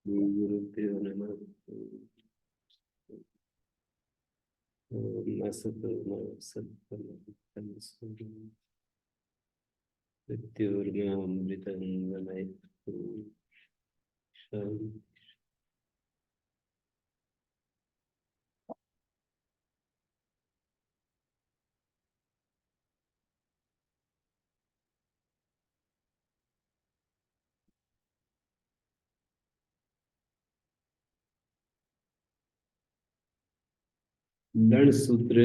गुरुभ्यो नमः। ओम असतो मा सत्तम मृत्योर्मामृतं गमयतु। शांति। लण सूत्र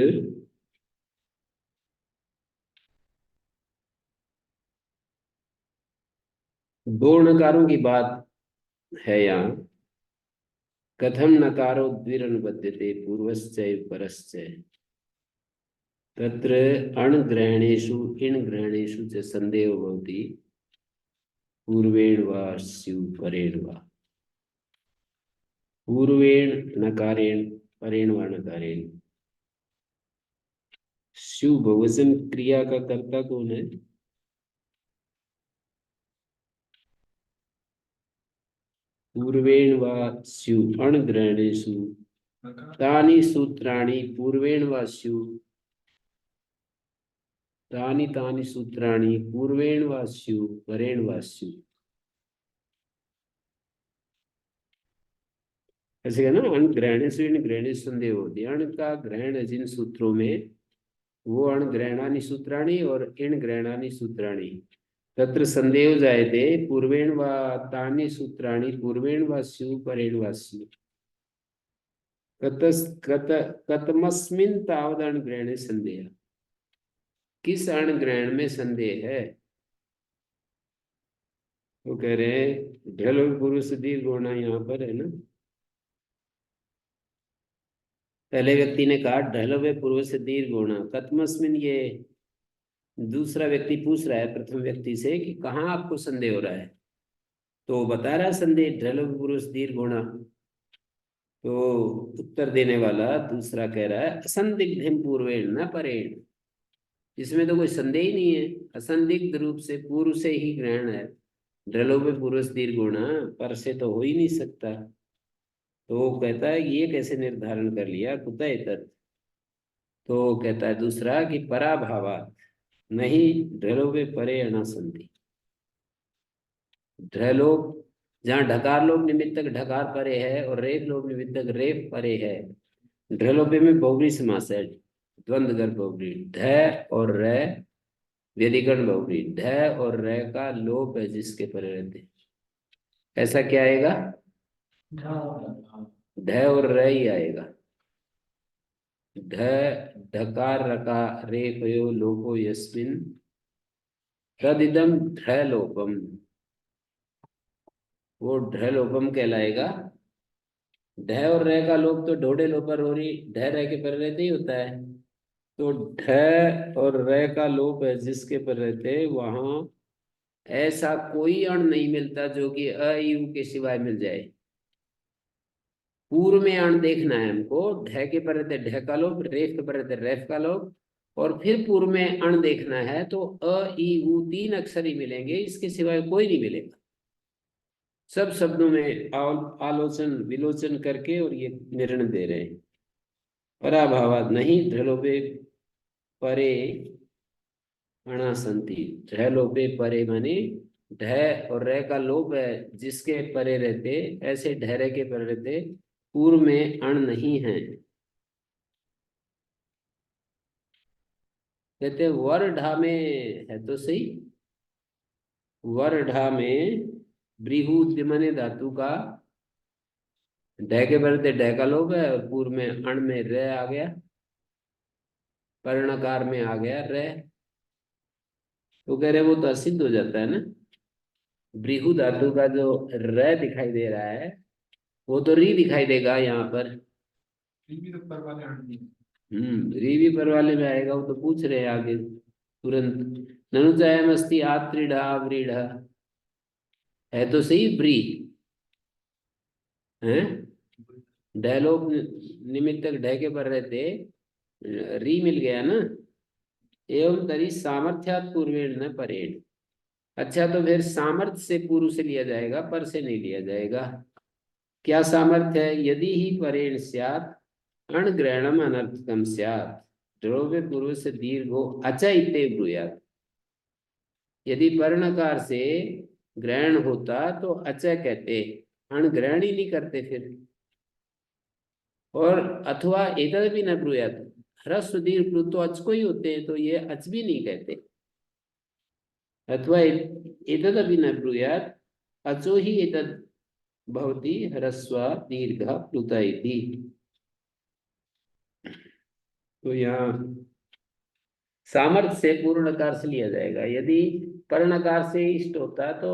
दो नकारों की बात है यहाँ। कथम नकारो द्विरनुबध्यते पूर्वश्चैव परश्चैव तत्र अणग्रहणेषु इणग्रहणेषु च संदेहो भवति पूर्वेण वा स्यु परेण वा। पूर्वेण नकारेण परेण वा नकारेण। स्यु बहुवचन क्रिया का कर्ता कौन है? पूर्वेण वा स्यु अणग्रहणेषु तानि सूत्राणि पूर्वेण वा स्यु तानि तानि सूत्राणि पूर्वेण वा स्यु परेण वा स्यु। ऐसे ना, अण ग्रहणेषु इन ग्रहणेषु संदेह होती। अण का ग्रहण है जिन सूत्रों में, वो अण ग्रहणानि सूत्राणि और इण ग्रहणानि सूत्राणि। तत्र संदेहो जायते पूर्वेण वा तानि सूत्राणि पूर्वेण वा स्यु परेण वा स्यु। कतमस्मिन् तावद अण ग्रहणे संदेह। किस अण ग्रहण में संदेह है? वो कह रहे हैं ढलो पुरुष दीर्घ होना यहाँ पर है ना। पहले व्यक्ति ने कहा ढलवे पूर्व से दीर्घ होना। कथमस्मिन, ये दूसरा व्यक्ति पूछ रहा है प्रथम व्यक्ति से कि कहाँ आपको संदेह हो रहा है। तो बता रहा है संदेह ढलवे पूर्व से दीर्घ होना। तो उत्तर देने वाला दूसरा कह रहा है असंदिग्धम पूर्वेण न परेण। इसमें तो कोई संदेह ही नहीं है, असंदिग्ध रूप से पूर्व से ही ग्रहण है। ढलोवे पूर्व से दीर्घ होना पर से तो हो ही नहीं सकता। तो वो कहता है ये कैसे निर्धारण कर लिया, कुतः तत्। तो कहता है दूसरा कि पराभावात् नहीं ढलोवे परे अनासंति। ढलोप जहाँ ढकार लोप निमित्तक ढकार परे है और रेफ लोप निमित्तक रेफ परे है। ढलोपे में बहुब्री समास है, द्वंद्व गर्भ बहुब्री। ढ और र व्यधिकरण बहुब्री। ढ और र का लोप है जिसके परे रहते हैं। ऐसा क्या आएगा? ढ और र ही आएगा। ढ ढकार रकार रेफयो लोपो यस्मिन् तदिदम ढ लोपम। वो ढ लोपम कहलाएगा। ढ और र का लोप तो ढोड़े लोपर हो रही, ढ र के पर रहते ही होता है। तो ढ और र का लोप है जिसके पर रहते, वहां ऐसा कोई अण नहीं मिलता जो कि अ यू के सिवाय मिल जाए। पूर्व में अण देखना है हमको। ढ के पर रहते ढ का लोप, रेफ के पर रहते रेफ का लोप, और फिर पूर्व में अण देखना है तो अ ई उ तीन अक्षर ही मिलेंगे, इसके सिवाय कोई नहीं मिलेगा। सब शब्दों में आलोचन विलोचन करके और ये निर्णय दे रहे हैं। पराभावात नहीं ढलोपे परे अणासंति। ढलोपे परे माने ढ और र का लोप है जिसके परे रहते, ऐसे ढहरे के परे रहते पूर्व में अण नहीं है। कहते वर ढा में है तो सही। वर ढा में ब्रीहु उद्यमने धातु का ढ के परे ढ का लोप है और पूर्व में अण में र आ गया, पर्णकार में आ गया र। तो कह रहे वो तो असिद्ध हो जाता है ना। ब्रीहु धातु का जो र दिखाई दे रहा है वो तो री दिखाई देगा यहाँ पर। री भी पर वाले में आएगा। वो तो पूछ रहे हैं आगे तुरंत। ननु चायमस्ति आत्रिढ़ व्रीढ़ है तो सही ब्री है। डयलोग निमित्तक ढह के पर रहते री मिल गया ना। एवं तरी सामर्थ्यात पूर्वेण न परेण। अच्छा तो फिर सामर्थ्य से पूर्व से लिया जाएगा, पर से नहीं लिया जाएगा। क्या सामर्थ्य है? यदि ही परेण स्यात् अणग्रहणम अनर्थकम स्यात् द्रव्य पूर्व से दीर्घो अच इत्ते ब्रूयात्। यदि पर्णकार से ग्रहण होता तो अच कहते, अणग्रहण ही नहीं करते फिर। और अथवा एतद भी न ब्रूयात्, ह्रस्व दीर्घ प्लुत तो अच को ही होते हैं, तो ये अच भी नहीं कहते। अथवा एतदपि न ब्रूयात् अचो ही एतद् भवति ह्रस्व दीर्घ प्लुत इति। तो यहाँ सामर्थ्य से पूर्ण नकार से लिया जाएगा। यदि पर्णकार से इष्ट होता तो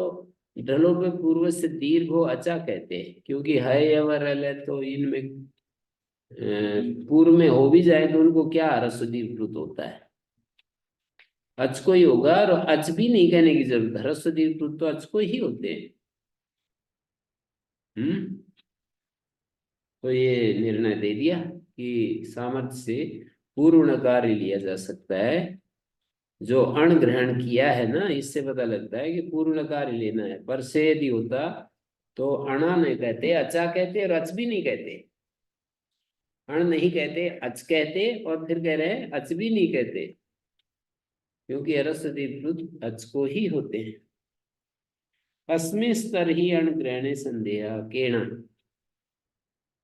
ढलो पे पूर्व से दीर्घ हो अचा कहते हैं, क्योंकि है अवर है तो इनमें पूर्व में हो भी जाए तो उनको क्या ह्रस्व दीर्घ प्लुत होता है, अच को ही होगा। और अच भी नहीं कहने की जरूरत है, ह्रस्व दीर्घ प्लुत तो अच को ही होते हैं। तो ये निर्णय दे दिया कि सामर्थ्य से पूर्व नकार ही लिया जा सकता है। जो अण ग्रहण किया है ना, इससे पता लगता है कि पूर्व नकार ही लेना है। पर से यदि होता तो अणा नहीं कहते, अचा कहते, और अच भी नहीं कहते। अण नहीं कहते, अच कहते, और फिर कह रहे हैं अच भी नहीं कहते, क्योंकि ह्रस्व दीर्घ अच को ही होते हैं। अस्मिन् स्तर ही अण ग्रहणे संदेह केण।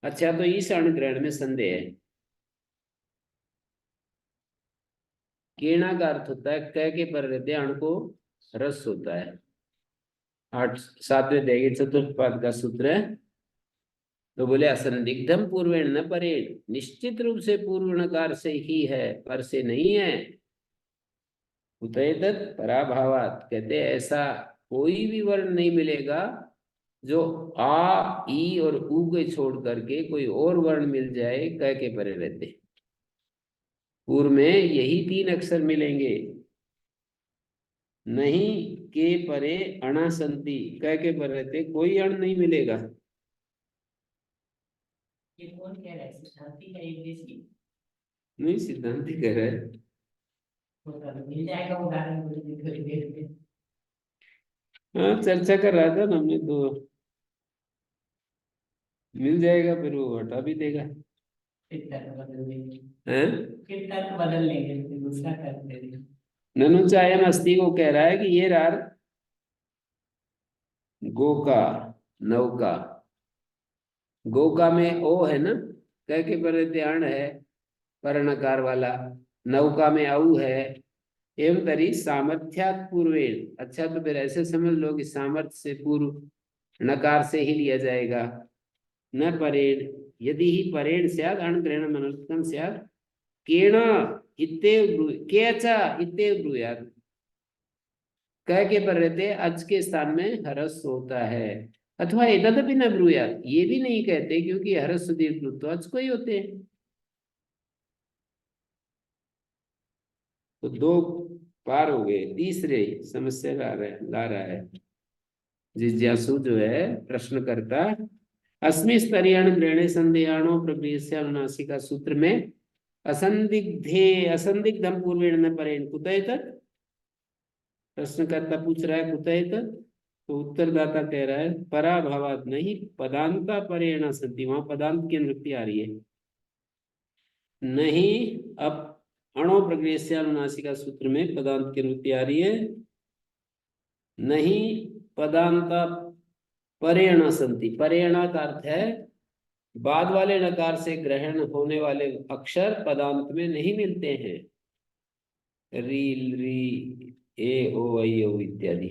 अच्छा, तो इस अण ग्रहण में संदेह है। केणा का अर्थ होता है क के पर रहते अण को रस होता है। 7वें देगी चतुर्थ पाद का सूत्र है। तो बोले असंदिग्धम पूर्वेण न परेण, निश्चित रूप से पूर्व नकार से ही है, पर से नहीं है। उतएतत् पराभावात, कहते ऐसा कोई भी वर्ण नहीं मिलेगा जो आ ई और ऊ के छोड़ करके कोई और वर्ण मिल जाए क के परे रहते। पूर्व में यही 3 अक्षर मिलेंगे। नहीं के परे अणा संति, क के परे रहते कोई अण नहीं मिलेगा। ये कौन कह रहा है? सिद्धांति का एक देशी नहीं, सिद्धांत ही कह रहा है। मिल जाएगा उदाहरण थोड़ी देर में। हाँ, चर्चा कर रहा था ना हमने, तो मिल जाएगा, फिर वो हटा भी देगा। फिर तर्क बदल देंगे, हैं? फिर तर्क बदल लेंगे, फिर दूसरा तर्क दे देंगे। ननु चायम अस्ति को कह रहा है कि ये रार गोका नौका, गोका में ओ है ना, कह के पर ध्यान है पर्णकार वाला। नौका में औ है। एवं तरी सामर्थ्यात पूर्वेण, अच्छा तो फिर ऐसे समझ लो कि सामर्थ्य से पूर्व नकार से ही लिया जाएगा। न परेण, यदि ही परेण स्यात् अणग्रहणम अनर्थकम स्यात् केण इत्येव केचा इत्येव ब्रूयात्। कह के पर रहते अच के स्थान में हरस होता है। अथवा एतदपि न ब्रूयात्, ये भी नहीं कहते, क्योंकि हरस दीर्घ तो अच को ही होते हैं। तो 2 पार हो गए। तीसरे समस्या ला रहा है जिज्ञासु जो है प्रश्नकर्ता। अस्मि स्तरीयण ग्रहणे संदेहाणो प्रक्रिया अनुनासिका सूत्र में असंदिग्धे असंदिग्धम पूर्वेण न परेण कुतः तत्। प्रश्नकर्ता पूछ रहा है कुतः तत्, तो उत्तरदाता कह रहा है पराभावात नहीं, पदांता परेण संति, वहां पदांत की अनुवृत्ति आ रही है। नहीं, अब अणो प्रक्रिया अनुनासिका सूत्र में पदांत की अनुवृत्ति आ रही है। नहीं, पदांता परेण संति, परेण का अर्थ है बाद वाले नकार से ग्रहण होने वाले अक्षर पदांत में नहीं मिलते हैं। री री ए ओ आई ओ इत्यादि।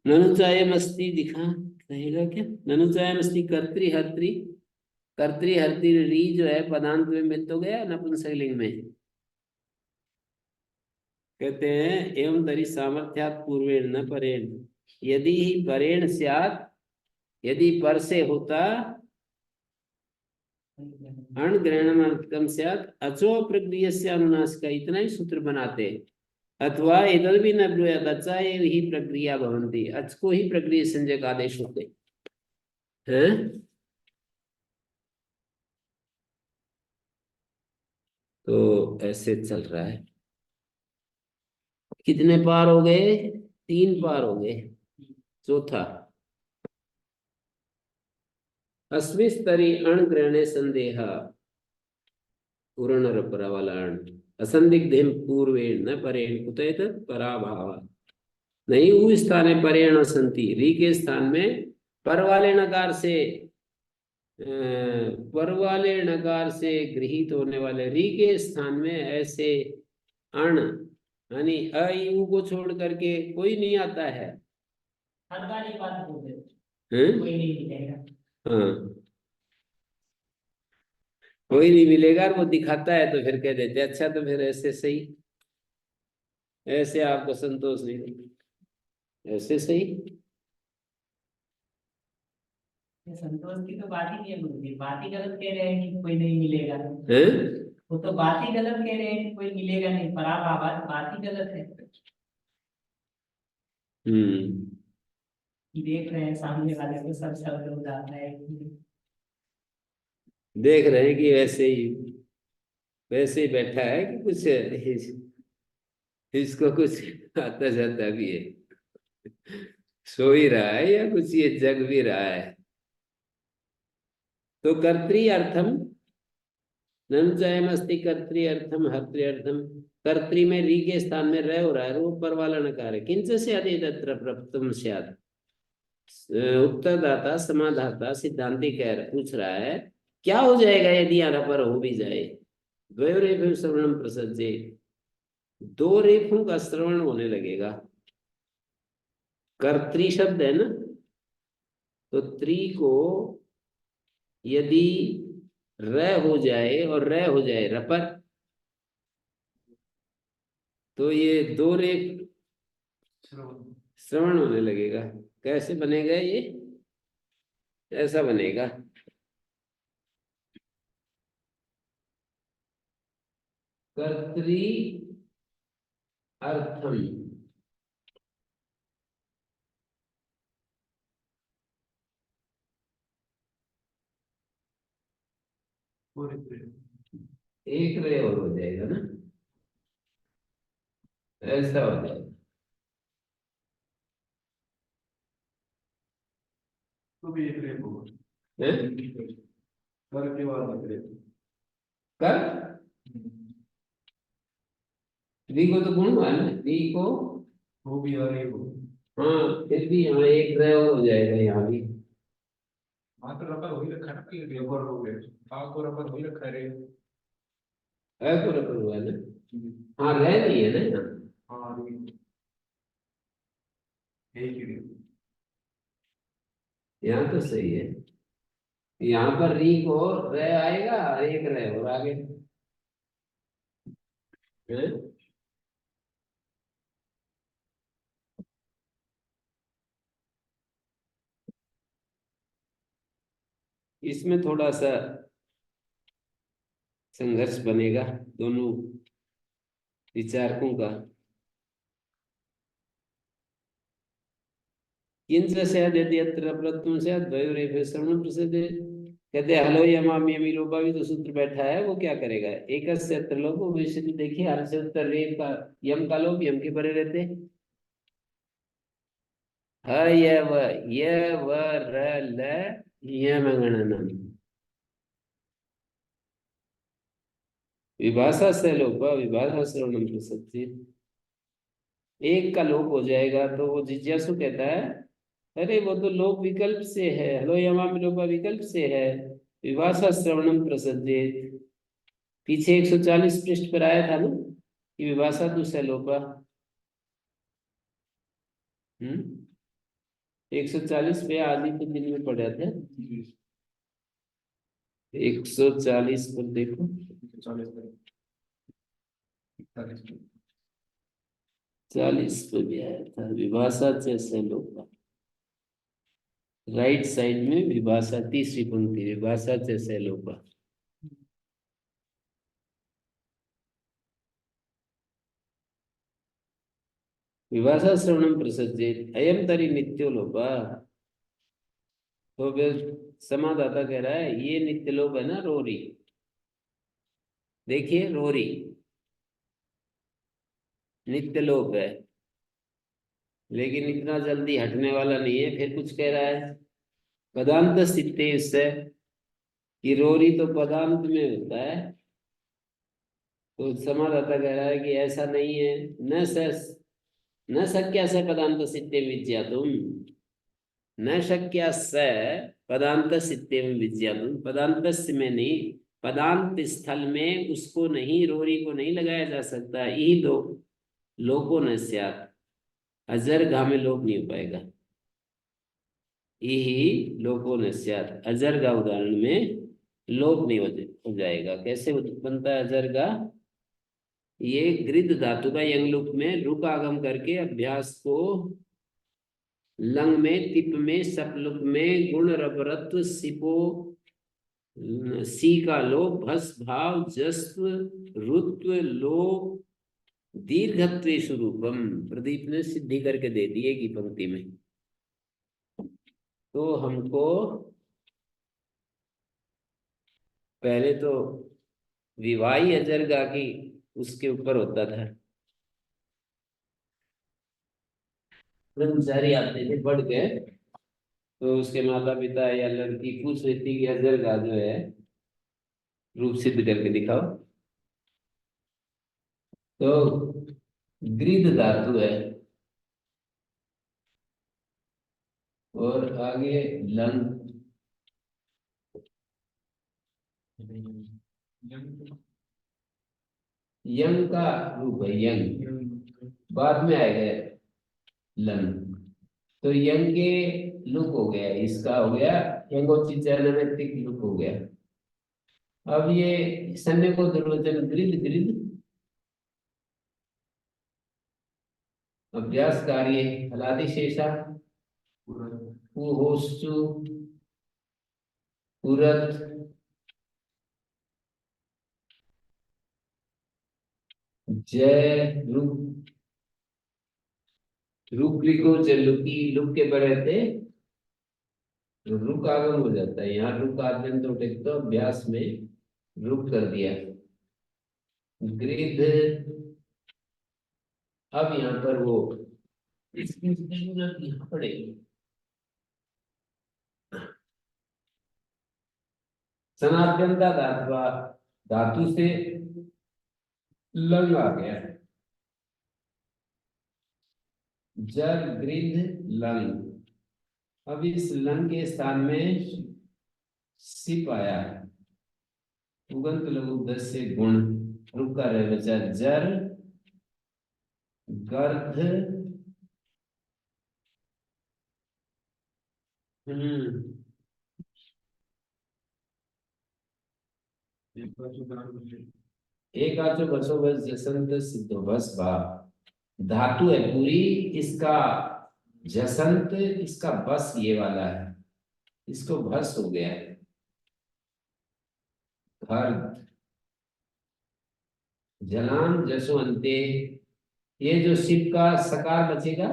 ननुचायमस्ति दिखा रहेगा क्या? ननुचायमस्ति कर्तृहर्त्री, कर्तृहर्त्री री जो है पदांत में मिल तो गया नपुंसकलिंग में। कहते हैं एवं तरी सामर्थ्यात पूर्वेण न परेण, यदि ही परेण स्यात्, यदि पर से होता अणग्रहणम स्यात् अचो प्रक्रियस्य अनुनासिका, इतना ही सूत्र बनाते। अथवा एतद् भी न ब्रूयात् अचा एव ही प्रक्रिया भवन्ति, अच को ही प्रक्रिया संज्ञक आदेश होते हैं। तो ऐसे चल रहा है। कितने पार हो गए? 3 पार हो गए। चौथा अस्मिस्तरी अण ग्रहणे संदेह पूर्ण वाला अण असंदिग्धेन पूर्वेण न परेण कुतः पराभाव नहीं ऊ स्थाने परेण संति री के स्थान में पर वाले नकार से पर वाले नकार से गृहित होने वाले री के स्थान में ऐसे अण यानी अ ई ऊ को छोड़ करके कोई नहीं आता है। हर बार ये बात बोल देते हैं? कोई नहीं मिलेगा। हाँ, कोई नहीं मिलेगा और वो दिखाता है तो फिर कह देते अच्छा तो फिर ऐसे सही, ऐसे आपको संतोष नहीं, ऐसे सही। ये संतोष की तो बात ही नहीं है गुरु जी, बात ही गलत कह रहे हैं कि कोई नहीं मिलेगा। हैं? वो तो बात ही गलत कह रहे हैं कि कोई मिलेगा नहीं, पराभाव बात ही गलत है। हम्म। देख रहे हैं सामने वाले को सब शब्द हो जाता है। देख रहे हैं कि वैसे ही बैठा है कि कुछ इसको कुछ आता जाता भी है, सो ही रहा है या कुछ ये जग भी रहा है। तो कर्तृ अर्थम नंचयमस्ति कर्तृ अर्थम हर्तृ अर्थम, कर्तृ में री के स्थान में रह हो रहा है, वो ऊपर वाला नकार है। किंच स्यात् तत्र प्रप्तम स्यात्, उत्तरदाता समाधाता सिद्धांति पूछ रहा है क्या हो जाएगा यदि यहाँ पर हो भी जाए। द्वयोरेफे श्रवणम प्रसज्जे, दो रेफों का श्रवण होने लगेगा। कर्तृ शब्द है ना, तो त्रि को यदि र हो जाए और र हो जाए रपर, तो ये दो रेफ श्रवण होने लगेगा। कैसे बनेगा ये? ऐसा बनेगा, कर्तृ अर्थम एक रे और हो जाएगा ना, ऐसा हो जाएगा। तो भी एक रेप होगा। हैं? कर के बाद एक रेप। कर री को तो गुण हुआ है ना, री को वो भी आ रेप होगा। हाँ, फिर भी यहाँ एक रे और हो जाएगा यहाँ भी। हाँ तो रबर हो ही रखा है ना, कि रेपर हो गए। हाँ को रबर हो ही रखा है रे। अ को रपर हुआ है ना, हाँ रह नहीं है ना यहाँ। हाँ एक ही रेप। यहाँ तो सही है, यहाँ पर री को रह आएगा, एक रह और आगे हैं? इसमें थोड़ा सा संघर्ष बनेगा दोनों विचारकों का। किंच स्याद् यदि अत्र प्रत्यय स्याद् द्वयोरेफे श्रवणं प्रसिद्धे, कहते हैं हलो यमामि यमि लोपा भी तो सूत्र बैठा है, वो क्या करेगा? एकस्य अत्र लोपो भविष्यति, देखिए हर से उत्तर रेफ का यम का लोप यम के परे रहते, ह य व र ल यम गणनम, विभाषा से लोप विभाषा श्रवणम प्रसिद्धि, एक का लोप हो जाएगा तो वो जिज्ञासु कहता है अरे वो तो लोप विकल्प से है, हलो यमामि लोपा विकल्प से है, विभाषा श्रवणम प्रसिद्धित। पीछे 140 पृष्ठ पर आया था ना कि विभाषा तो सैलोपा। 140 पे आज ही के दिन में पढ़ा था। 140 पर देखो, 40 पे भी आया था विभाषा से सैलोपा, राइट साइड में विभाषा, तीसरी पंक्ति विभाषा से सैलोपा। विभाषा श्रवणम प्रसज्जित अयम तरी नित्यो लोपा, तो फिर समादाता कह रहा है ये नित्य लोप है ना रोरी, देखिए रोरी नित्य लोप है, लेकिन इतना जल्दी हटने वाला नहीं है, फिर कुछ कह रहा है पदांत सिद्धे इससे कि रोरी तो पदांत में होता है। तो समाधाता कह रहा है कि ऐसा नहीं है। न शक्य से पदांत सिद्धे विज्ञातुम, न शक्य से पदांत सिद्धे विज्ञातुम, पदांत में नहीं, पदांत स्थल में उसको नहीं, रोरी को नहीं लगाया जा सकता। यही लोको न स्यात्, अजर घा में लोप नहीं हो पाएगा। यही लोको न स्यात्, अजर का उदाहरण में लोप नहीं हो जाएगा। कैसे बनता है अजर का? ये गृद धातु का यंग लुक में रुक आगम करके अभ्यास को लंग में, तिप में, सपलुक में गुण रबरत्व सिपो सी का लोप, भस भाव जस्व रुत्व लोप दीर्घत्व स्वरूपम, प्रदीप ने सिद्धि करके दे दी एक ही पंक्ति में। तो हमको पहले तो विवाही अजरगा की उसके ऊपर होता था, ब्रह्मचारी आते थे पढ़ के, तो उसके माता पिता या लड़की पूछ रही थी कि अजरगा जो है रूप सिद्ध करके दिखाओ। तो गृध धातु है और आगे लंग, यंग का रूप है, यंग बाद में आएगा लंग। तो यंग के लुक हो गया, इसका हो गया यंगोचिचानमेत्तिक लुक हो गया। अब ये सन्ने को दुर्वचन गृद, गृद अभ्यास कार्य हलादि शेषा कुहोस्तु पुरत जय रुक, रुक लिखो जलुकी, लुक के बड़े थे तो रुक आगम हो जाता है। यहाँ रुक आद्यंत तो टेक तो अभ्यास में रुक कर दिया गृध। अब यहाँ पर वो इसकी जरूरत यहाँ पड़ेगी, सनात्यंता धातु, धातु से लंग आ गया, जल गृध लंग। अब इस लंग के स्थान में सिप आया, उगंत लघु दस से गुण रुका रहे बचा जर गर्ध एक आचो बसो बस जसंत सिद्धो बस भा, धातु है पूरी, इसका जसंत, इसका बस ये वाला है, इसको भस हो गया है। घर जलान जसवंते, ये जो शिव का सकार बचेगा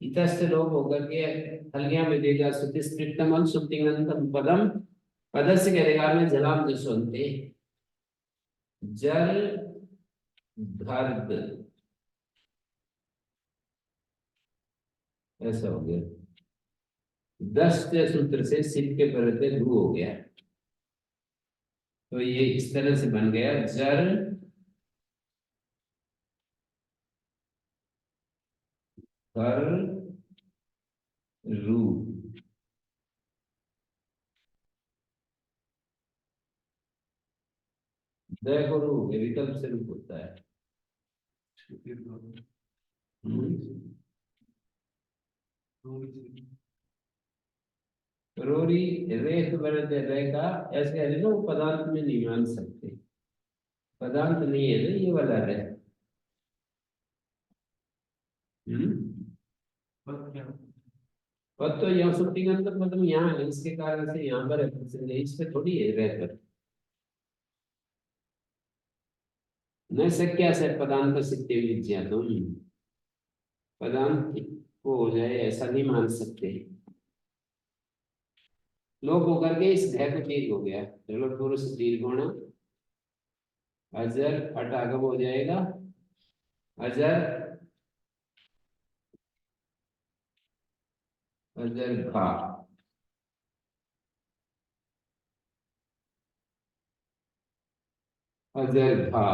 इतस्त लोग होकर के हल्गिया में देगा सुति स्प्रिटमल सुप्तिंगंतम पदम, पदस्य के अधिकार में जलाम जसवंते, जल गर्द, ऐसा हो गया। दस्त सूत्र से शिव के परते लू हो गया, तो ये इस तरह से बन गया जर कर रू। देखो रू ये विकल्प से रूप होता है। रोरी रेख बरत रेखा ऐसे है ना, वो पदार्थ में नहीं मान सकते, पदार्थ नहीं है ना ये वाला रे। और तो यहाँ शूटिंग अंदर मतलब यहाँ है, इसके कारण से यहाँ पर है, इस पे थोड़ी है रह पर न शक्या से पदांत सिद्धि विद्या, तुम पदांत को हो जाए ऐसा नहीं मान सकते। लोप होकर के इस घय को दीर्घ हो गया, चलो पुरुष दीर्घ होना, अजर हट आगम हो जाएगा, अजर अजर घा, अजरघा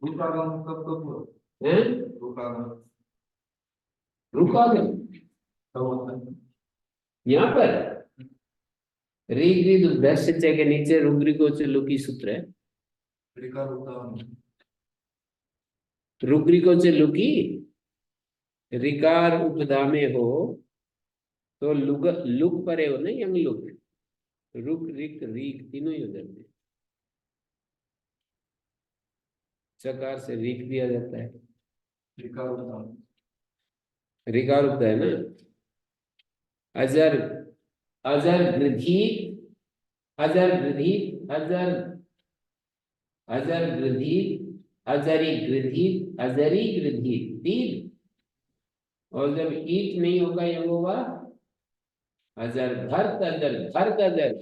रुकागम कब कब हुआ? है, रुकागम रुकागम कब होता है? यहाँ पर ऋग्वेद उद्धृष्ट के नीचे रुग्रिको से लुकी सूत्र है। रिका रुकागम रुग्रिको से लुकी रिकार उपदा में हो तो लुग लुक परे हो ना, यंग लुक, रुक रिक रीक तीनों ही हो जाते हैं। चकार से रीक दिया जाता है, रिका रुकागम रिकार उपदा है ना। अजर अजर गृधी अजर गृधी अजर अजर गृधी अजरी गृधी अजरी गृधी तीन, और जब ईट नहीं होगा ये होगा अजर घर्त अजर घर्त अजर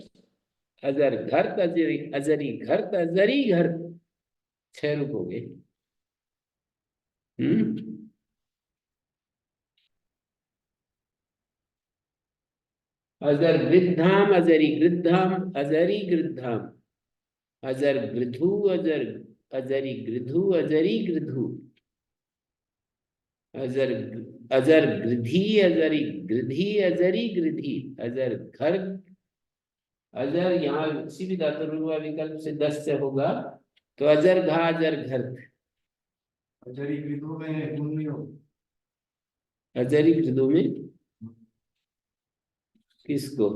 अजर घर्त अजरी अजरी घर्त अजरी घर, 6 रूप हो गए। अजर वृद्धाम अजरी गृद्धाम अजरी गृद्धाम अजर गृधु अजर अजरी गृधु अजरी गृधु अजर अजर गृधी अजरी गृधी अजरी गृधी अजर घर अजर, यहाँ किसी भी धातु रुआ विकल्प से 10 से होगा तो अजर घा अजर घर, अजरी गृधु में गुण नहीं हो। अजरी गृधु में किसको,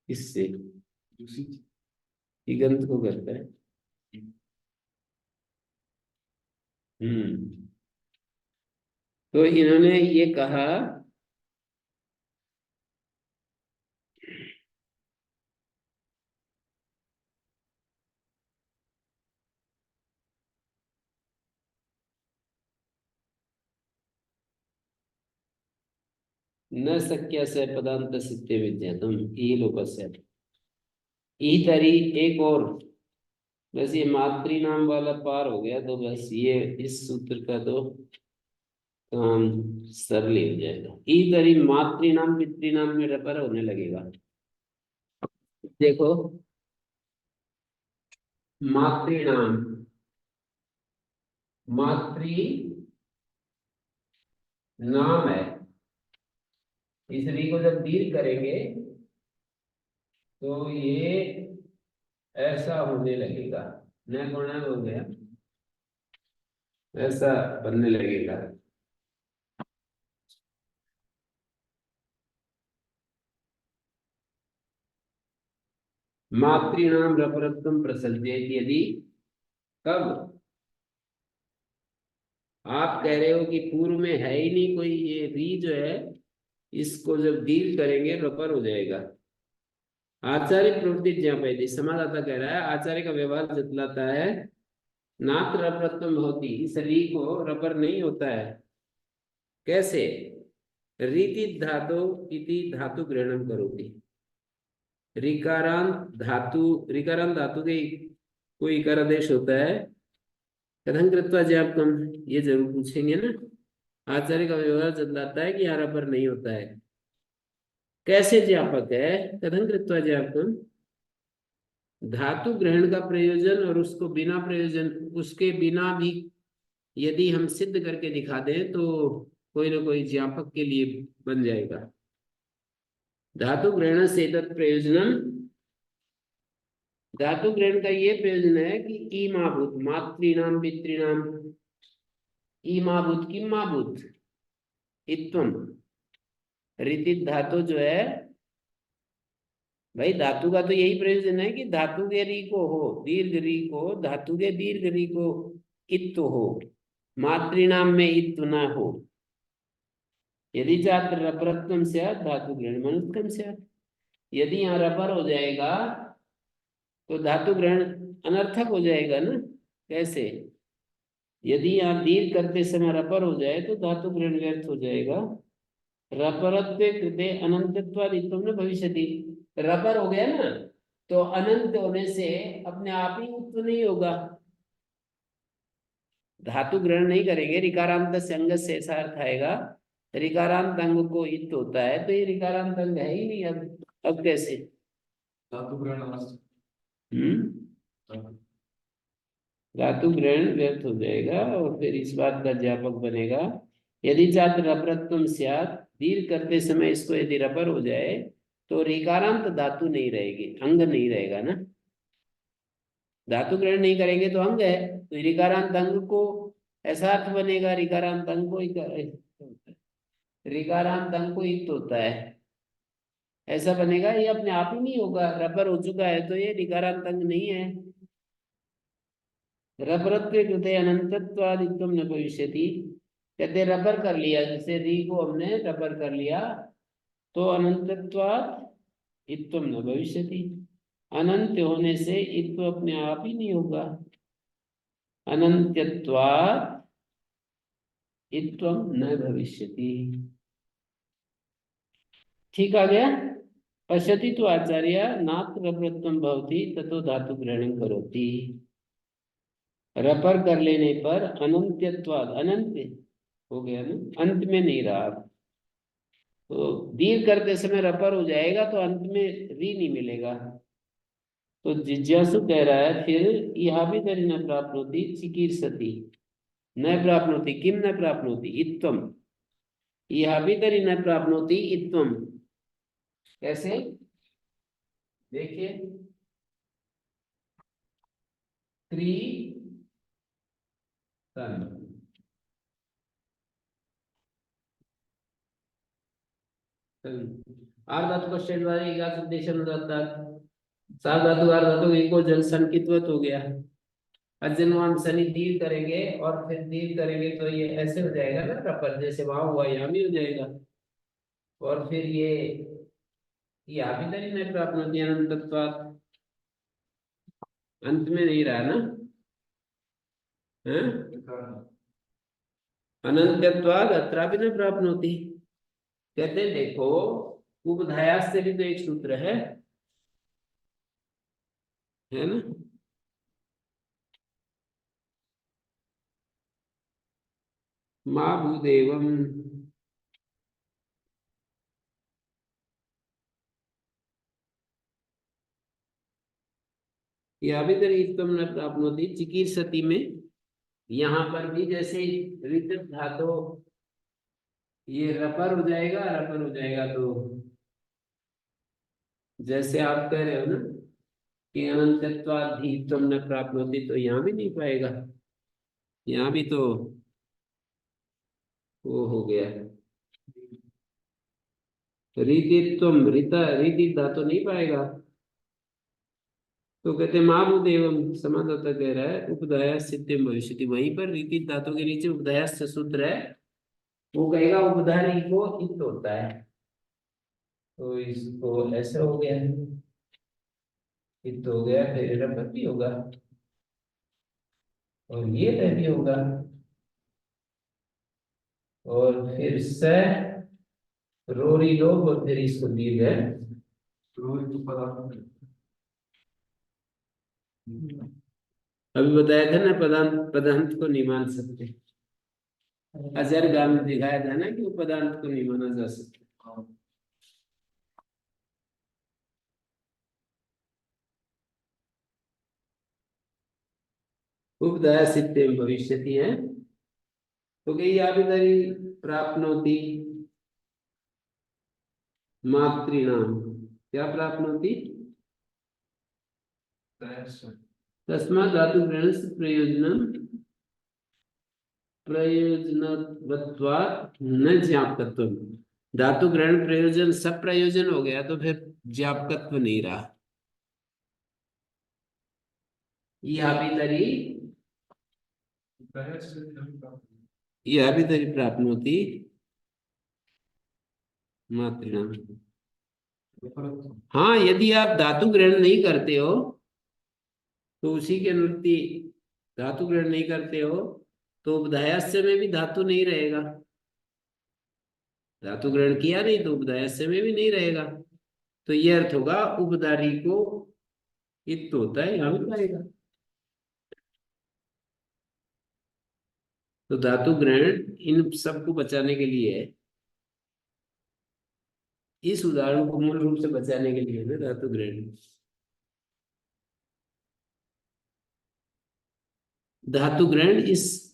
किससे, दूसरी इगंत को करता है। तो इन्होंने ये कहा न शक्य से पदांत सिद्धे विद्यातम ई लोकस्य ई तरी। एक और बस ये मातृनाम वाला पार हो गया तो बस ये इस सूत्र का तो काम सरल हो जाएगा। ई तरी मातृनाम पितृनाम में रपर होने लगेगा। देखो मातृनाम, मातृ नाम है, इस री को जब दीर्घ करेंगे तो ये ऐसा होने लगेगा, न गुणा हो गया, ऐसा बनने लगेगा। मातृनाम रपरत्वम प्रसज्येत, यदि कब आप कह रहे हो कि पूर्व में है ही नहीं कोई, ये री जो है इसको जब दीर्घ करेंगे रपर हो जाएगा। आचार्य प्रवृत्ति ज्ञापयति, समादाता कह रहा है आचार्य का व्यवहार जतलाता है नात्र रपरत्वम होती, इस री को रपर नहीं होता है। कैसे, रीति धातु इति धातु ग्रहणम करोति, ऋकारांत धातु के कोई इकार आदेश होता है, कथन कृत्वा ज्ञापकम, ये जरूर पूछेंगे ना। आचार्य का व्यवहार जतलाता है कि यहाँ पर नहीं होता है। कैसे ज्ञापक है, कथन कृत्वा ज्ञापकम, धातु ग्रहण का प्रयोजन और उसको बिना प्रयोजन, उसके बिना भी यदि हम सिद्ध करके दिखा दें तो कोई ना कोई ज्ञापक के लिए बन जाएगा। धातु ग्रहण से तत् प्रयोजनम, धातु ग्रहण का ये प्रयोजन है कि ईमाभूत मातृनाम पितृनाम, ईमाभूत की माभूत इत्वम, रीति धातु जो है भाई, धातु का तो यही प्रयोजन है कि धातु के री को हो दीर्घ री को, धातु के दीर्घ री को इत्व हो, मातृनाम में इत्व ना हो। यदि चात्र रपरत्वम से धातु ग्रहण मनुष्कम से, यदि यहाँ रपर हो जाएगा तो धातु ग्रहण अनर्थक हो जाएगा ना। कैसे, यदि यहाँ दीर्घ करते समय रपर हो जाए तो धातु ग्रहण व्यर्थ हो जाएगा। रपरत्वे कृते अनंतत्वाद इत्थम न भविष्यति, रपर हो गया ना तो अनंत होने से अपने आप ही उत्व नहीं होगा। धातु ग्रहण नहीं करेंगे, ऋकारांत से अंग से ऐसा अर्थ आएगा, ऋकारांत अंग को इत होता है तो ये ऋकारांत अंग है ही नहीं। अब कैसे धातु ग्रहण धातु ग्रहण व्यर्थ हो जाएगा और फिर इस बात का ज्ञापक बनेगा। यदि चात्र रपरत्वम स्यात्, दीर्घ करते समय इसको यदि रपर हो जाए तो रिकारांत धातु नहीं रहेगी, अंग नहीं रहेगा ना। धातु ग्रहण नहीं करेंगे तो अंग है, तो रिकारांत अंग को ऐसा अर्थ बनेगा, रिकारांत अंग को रिकारांत अंग को युक्त होता है, ऐसा बनेगा। ये अपने आप ही नहीं होगा, रबर हो चुका है तो ये रिकारांत अंग नहीं है। रबरत्व कृते अनंतत्वादित्वम न भविष्यति, कहते रबर कर लिया, जैसे री को हमने रबर कर लिया तो अनंतत्वाद इत्वम न भविष्यति, अनंत होने से इत्व अपने आप ही नहीं होगा। अनंत्यत्वाद इत्वम न भविष्यति। ठीक आ गया। पश्यति तो आचार्य नात्र रबरत्वम भवति ततो धातु ग्रहणं करोति। रपर कर लेने पर अनंत्यत्वाद, अनंत हो गया ना, अंत में नहीं रहा। तो दीर्घ करते समय रपर हो जाएगा तो अंत में री नहीं मिलेगा। तो जिज्ञासु कह रहा है फिर यह भी तरी न प्राप्नोति चिकीर्षति, न प्राप्नोति किम न प्राप्नोति इत्वम, यह भी तरी न प्राप्नोति इत्वम। कैसे देखिए, त्रि तन आर्धातु का शेडवारी एकाच उद्देश्य अनुदात्तात्, सार्वधातु आर्धातु एको जल संकितवत हो गया। अजन्वान शनि दीर्घ करेंगे और फिर दीर्घ करेंगे तो ये ऐसे हो जाएगा ना रपर, जैसे वहां हुआ यहाँ भी हो जाएगा। और फिर ये अभी तक नहीं प्राप्त होती अनंतत्वात्, अंत में नहीं रहा ना, है अनंतत्वात् अत्रापि न प्राप्त होती। कहते देखो उपधायास से भी तो एक सूत्र है ना। माँ भूदेवम, या भी तरीकम न प्राप्नोति चिकीर्षति में, यहाँ पर भी जैसे ऋत धातु ये रपर हो जाएगा, रपर हो जाएगा तो जैसे आप कह रहे हो ना कि अनंतत्वाधीतम न प्राप्नोति, तो यहाँ भी नहीं पाएगा, यहाँ भी तो वो हो गया रीतित्वम, रीता रीति धातु नहीं पाएगा। तो कहते महाभूदेवम, समाधाता कह रहा है उपदायास सिद्धिम भविष्यति, वहीं पर रीति धातु के नीचे उपदायास सूत्र है, वो कहेगा उपधारी को इत होता है, तो इसको ऐसे हो गया, इत हो गया, फिर रबर भी होगा और ये रह भी होगा और फिर स रोरी लोग और फिर इसको दीर्घ है। अभी बताया था ना पदांत, पदांत को नहीं मान सकते। अजर गाम में दिखाया था ना कि वो पदांत को नहीं माना जा सकता। उपदया सिद्धेम भविष्यति है, तो कही आभिधरी प्राप्नोति मातृणाम, क्या प्राप्नोति तस्मात् धातु ग्रहण से प्रयोजनवत्वात् न ज्ञापकत्व, धातु ग्रहण प्रयोजन सब प्रयोजन हो गया तो फिर ज्ञापकत्व नहीं रहा। यह भी तरी प्राप्नोति मातृणाम। हाँ, यदि आप धातु ग्रहण नहीं करते हो तो उसी के अनुरूपी, धातु ग्रहण नहीं करते हो तो उपधायास्य में भी धातु नहीं रहेगा, धातु ग्रहण किया नहीं तो उपधायास्य में भी नहीं रहेगा, तो ये अर्थ होगा उपधारी को इत होता है, यहाँ भी पाएगा। तो धातु ग्रहण इन सबको बचाने के लिए है, इस उदाहरण को मूल रूप से बचाने के लिए ना धातु ग्रहण। धातु ग्रहण इस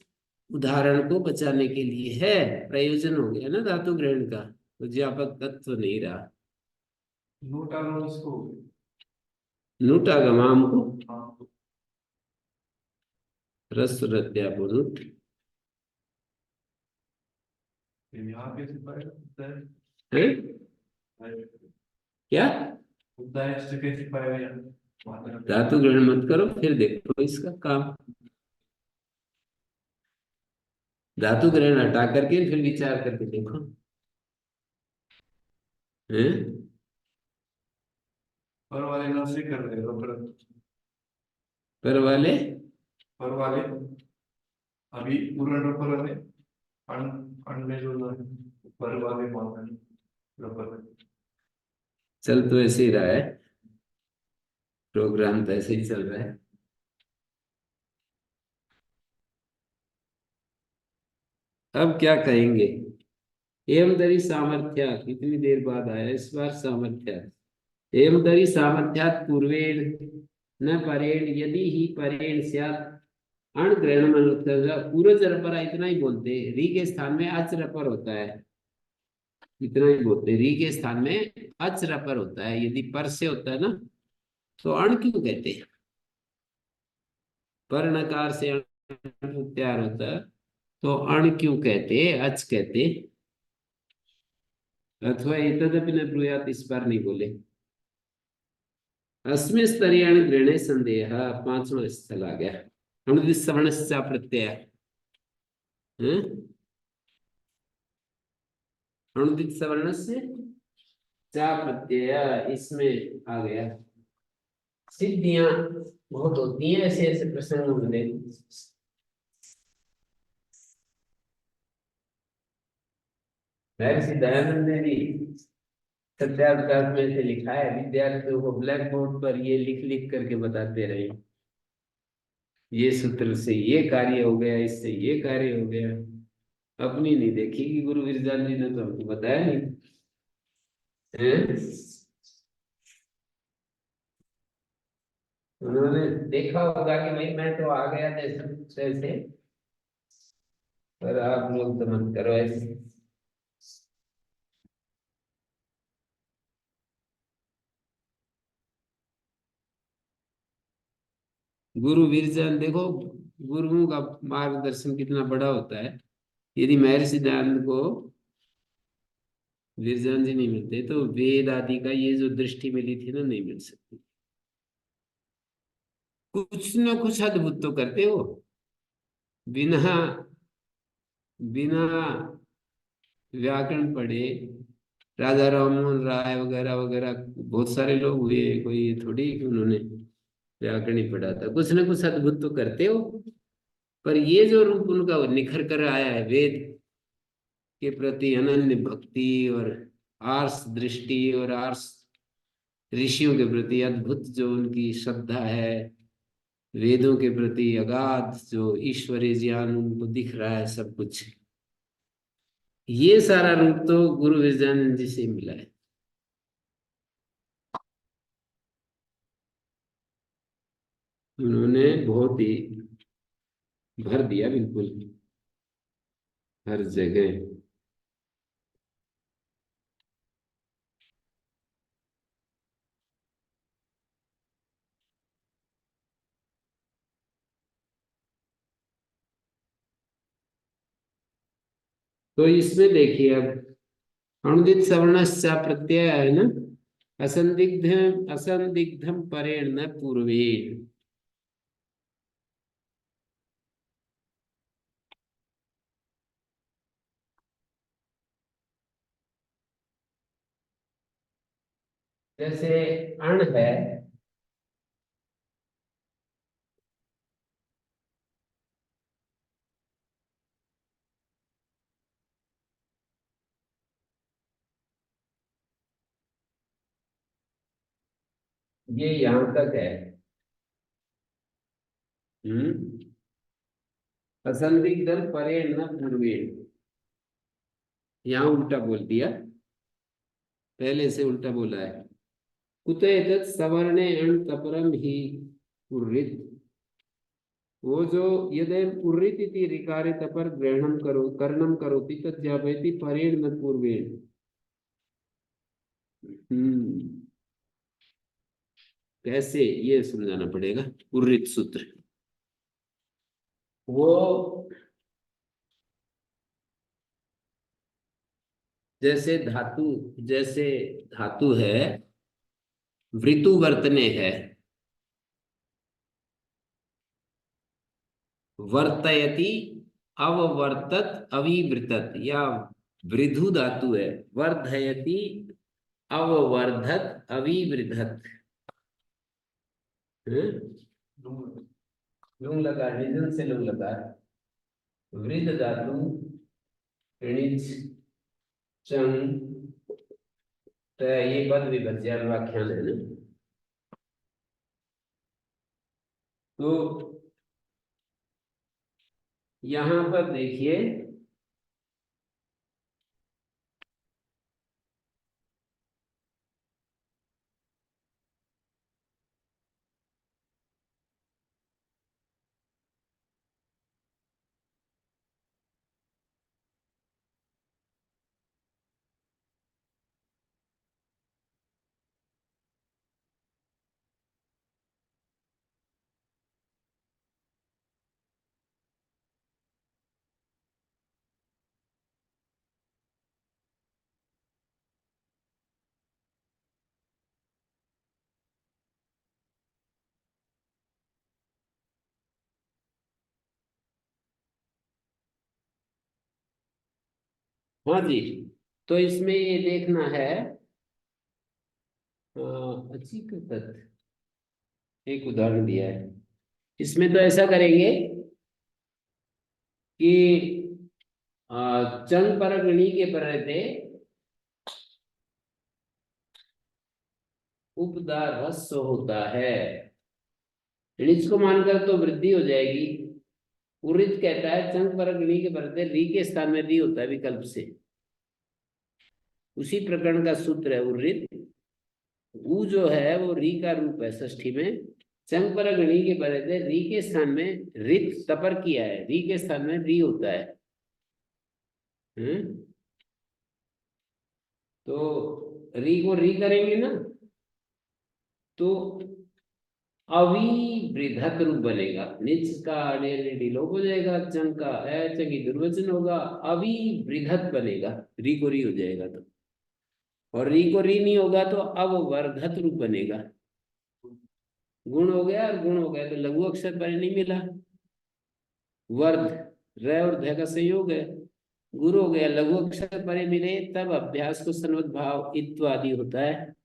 उदाहरण को बचाने के लिए है, प्रयोजन हो गया ना धातु ग्रहण का, तो ज्ञापक तत्व नहीं रहा। नोटालो इसको। नूटागमाम को हाँ, रसरत्यापुनुट। यहाँ पे से पढ़ेगा उद्दाय। है क्या? उद्दाय से कैसे पढ़ेगा यहाँ? मात्रा पे। धातु ग्रहण मत करो, फिर देखो इसका काम। धातु ग्रहण हटा करके फिर विचार करके देखो। हैं? पर वाले न से कर रहे हो पर वाले पर वाले अभी पूर्ण रबर वाले अन अन में जो है पर वाले मात्रा रबर। चल तो ऐसे ही रहा है, प्रोग्राम तो ऐसे ही चल रहा है। अब क्या कहेंगे? एवं दरी सामर्थ्या, कितनी देर बाद आया इस बार सामर्थ्या। एवं दरी सामर्थ्यात् पूर्वेण न परेण यदि ही परेण स्यात् अण ग्रहण मन। पूर्वज रपरा इतना ही बोलते हैं, री के स्थान में अच रपर होता है, इतना ही बोलते हैं। री के स्थान में अच रपर होता है, यदि पर से होता है ना तो अण क्यों कहते हैं? पर नकार से अण तैयार होता है तो अण क्यों कहते, अच कहते। अथवा एतदपि न ब्रूयात, इस बार नहीं बोले। अस्मिन् स्तरीय अण ग्रहणे संदेह, पांचवा स्थल आ गया। अणुदित सवर्णस्य प्रत्यय। अणुदित सवर्णस्य चा प्रत्यय इसमें आ गया। सिद्धियां बहुत होती हैं ऐसे ऐसे प्रसंगों में। महर्षि दयानंद ने भी सत्याग्रह में से लिखा है, विद्यार्थियों को ब्लैक बोर्ड पर ये लिख लिख करके बताते रहे, ये सूत्र से ये कार्य हो गया, इससे ये कार्य हो गया। अपनी नहीं देखी कि गुरु विरजान जी ने तो हमको बताया नहीं है? उन्होंने देखा होगा कि भाई मैं तो आ गया जैसे ऐसे, पर आप लोग तो मत करो ऐसे। गुरु विरजन देखो, गुरुओं का मार्गदर्शन कितना बड़ा होता है। यदि महर्षि दयानंद को विरजन जी नहीं मिलते तो वेद आदि का ये जो दृष्टि मिली थी ना, नहीं मिल सकती। कुछ ना कुछ अद्भुत तो करते हो, बिना बिना व्याकरण पढ़े। राजा राममोहन राय वगैरह वगैरह बहुत सारे लोग हुए, कोई ये थोड़ी कि उन्होंने व्याकरण ही पढ़ा था। कुछ ना कुछ अद्भुत तो करते हो, पर ये जो रूप उनका निखर कर आया है, वेद के प्रति अनन्य भक्ति और आर्ष दृष्टि और आर्ष ऋषियों के प्रति अद्भुत जो उनकी श्रद्धा है, वेदों के प्रति अगाध जो ईश्वरीय ज्ञान उनको दिख रहा है सब कुछ, ये सारा रूप तो गुरु विजयानंद जी से मिला है। उन्होंने बहुत ही भर दिया बिल्कुल हर जगह। तो इसमें देखिए अब अनुदित सवर्णस्य प्रत्यय है ना, असंदिग्धम परेण न पूर्वेण। जैसे अण है, ये यहां तक है। असंदिग्धम परेण न पूर्वेण, यहाँ उल्टा बोल दिया, पहले से उल्टा बोला है। कुत एतत् सवर्णे अण तपरम ही कुर्रित। वो जो यदि उर्रित इति ऋकारे तपर ग्रहणम करो कर्णम करोति तज्जापयति परेण न पूर्वेण। कैसे, ये समझाना पड़ेगा। उर्रित सूत्र वो जैसे धातु है, वृतु वर्तने है, वर्तयति अववर्तत अविवृतत, या वृद्धु धातु है, वर्धयति अववर्धत अविवृधत। लुंग लगा, निजन से लुंग लगा, वृद्ध धातु ऋणिच चंग, तो ये पद विभज्य व्याख्यान है ना। तो यहां पर देखिए, हाँ जी, तो इसमें ये देखना है, अचीकृत एक उदाहरण दिया है। इसमें तो ऐसा करेंगे कि चंग पर गणी के पर रहते उपदार ह्रस्व होता है, ऋच को मानकर तो वृद्धि हो जाएगी। उरित कहता है चंग पर गणी के परते री के स्थान में री होता है विकल्प से, उसी प्रकरण का सूत्र है उरित। उ जो है वो री का रूप है षष्ठी में, चंग पर गणी के परते री के स्थान में रित तपर किया है, री के स्थान में री होता है। तो री को री करेंगे ना, तो अविवृद्धत रूप बनेगा। निच का लोप हो जाएगा, चंग का चंगी दुर्वचन होगा, अविवृद्धत बनेगा, री को री हो जाएगा तो, और री को री नहीं होगा तो अववर्धत रूप बनेगा। गुण हो गया, और गुण हो गया तो लघु अक्षर पर नहीं मिला, वर्ध र और ध का संयोग है, गुरु हो गया, लघु अक्षर परे मिले तब अभ्यास को सन्वत भाव इत्यादि होता है,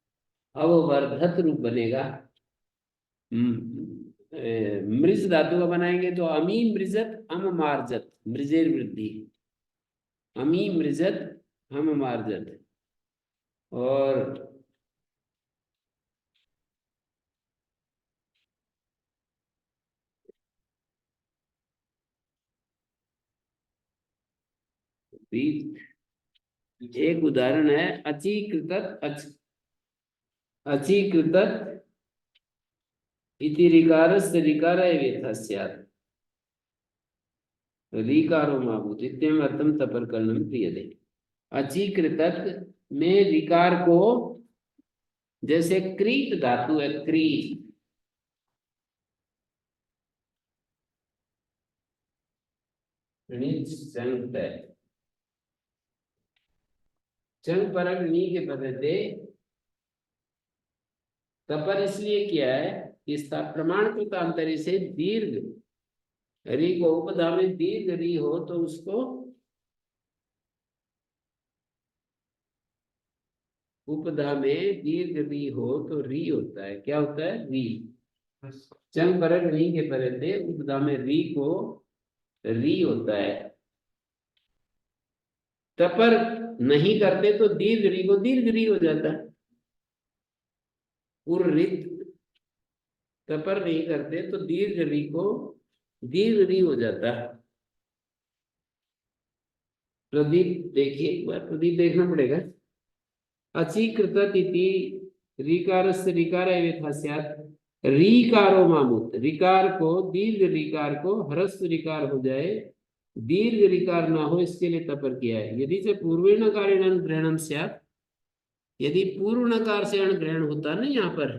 अववर्धत रूप बनेगा। मृज धातु का बनाएंगे तो अमी मृजत अम मार्जत, मृजेर वृद्धि, अमी मृजत हम मार्जत। और एक उदाहरण है अचीकृत इति ऋकारस्य ऋकाराय व्यथा स्यात्, ऋकारो मा भूत् इत्येवम् अर्थं तपर्करणं क्रियते। अचीकृत में ऋकार को, जैसे क्रीत धातु है, क्रीत, चंग परक नी के बदले तपर इसलिए किया है कि इसका प्रमाण कृतांतरी से दीर्घ री को उपधा में दीर्घ री हो तो उसको उपधा में दीर्घ री हो तो री होता है, क्या होता है, री। चंग परक नी के बदले उपधा में री को री होता है। तपर नहीं करते तो दीर्घ री को दीर्घ री हो जाता है, उर्रित। तपर नहीं करते तो दीर्घ री को दीर्घ री हो जाता है। प्रदीप देखिए एक बार, प्रदीप देखना पड़ेगा। अचीकृत इति ऋकारस्य ऋकाराय व्यथा स्यात्, रीकारो मामुत, रिकार को दीर्घ रिकार को ह्रस्व रिकार हो जाए, दीर्घ रिकार ना हो, इसके लिए तपर किया है। यदि से पूर्वेण कारेण ग्रहणम स्यात्, यदि पूर्व नकार से अण ग्रहण होता ना, यहाँ पर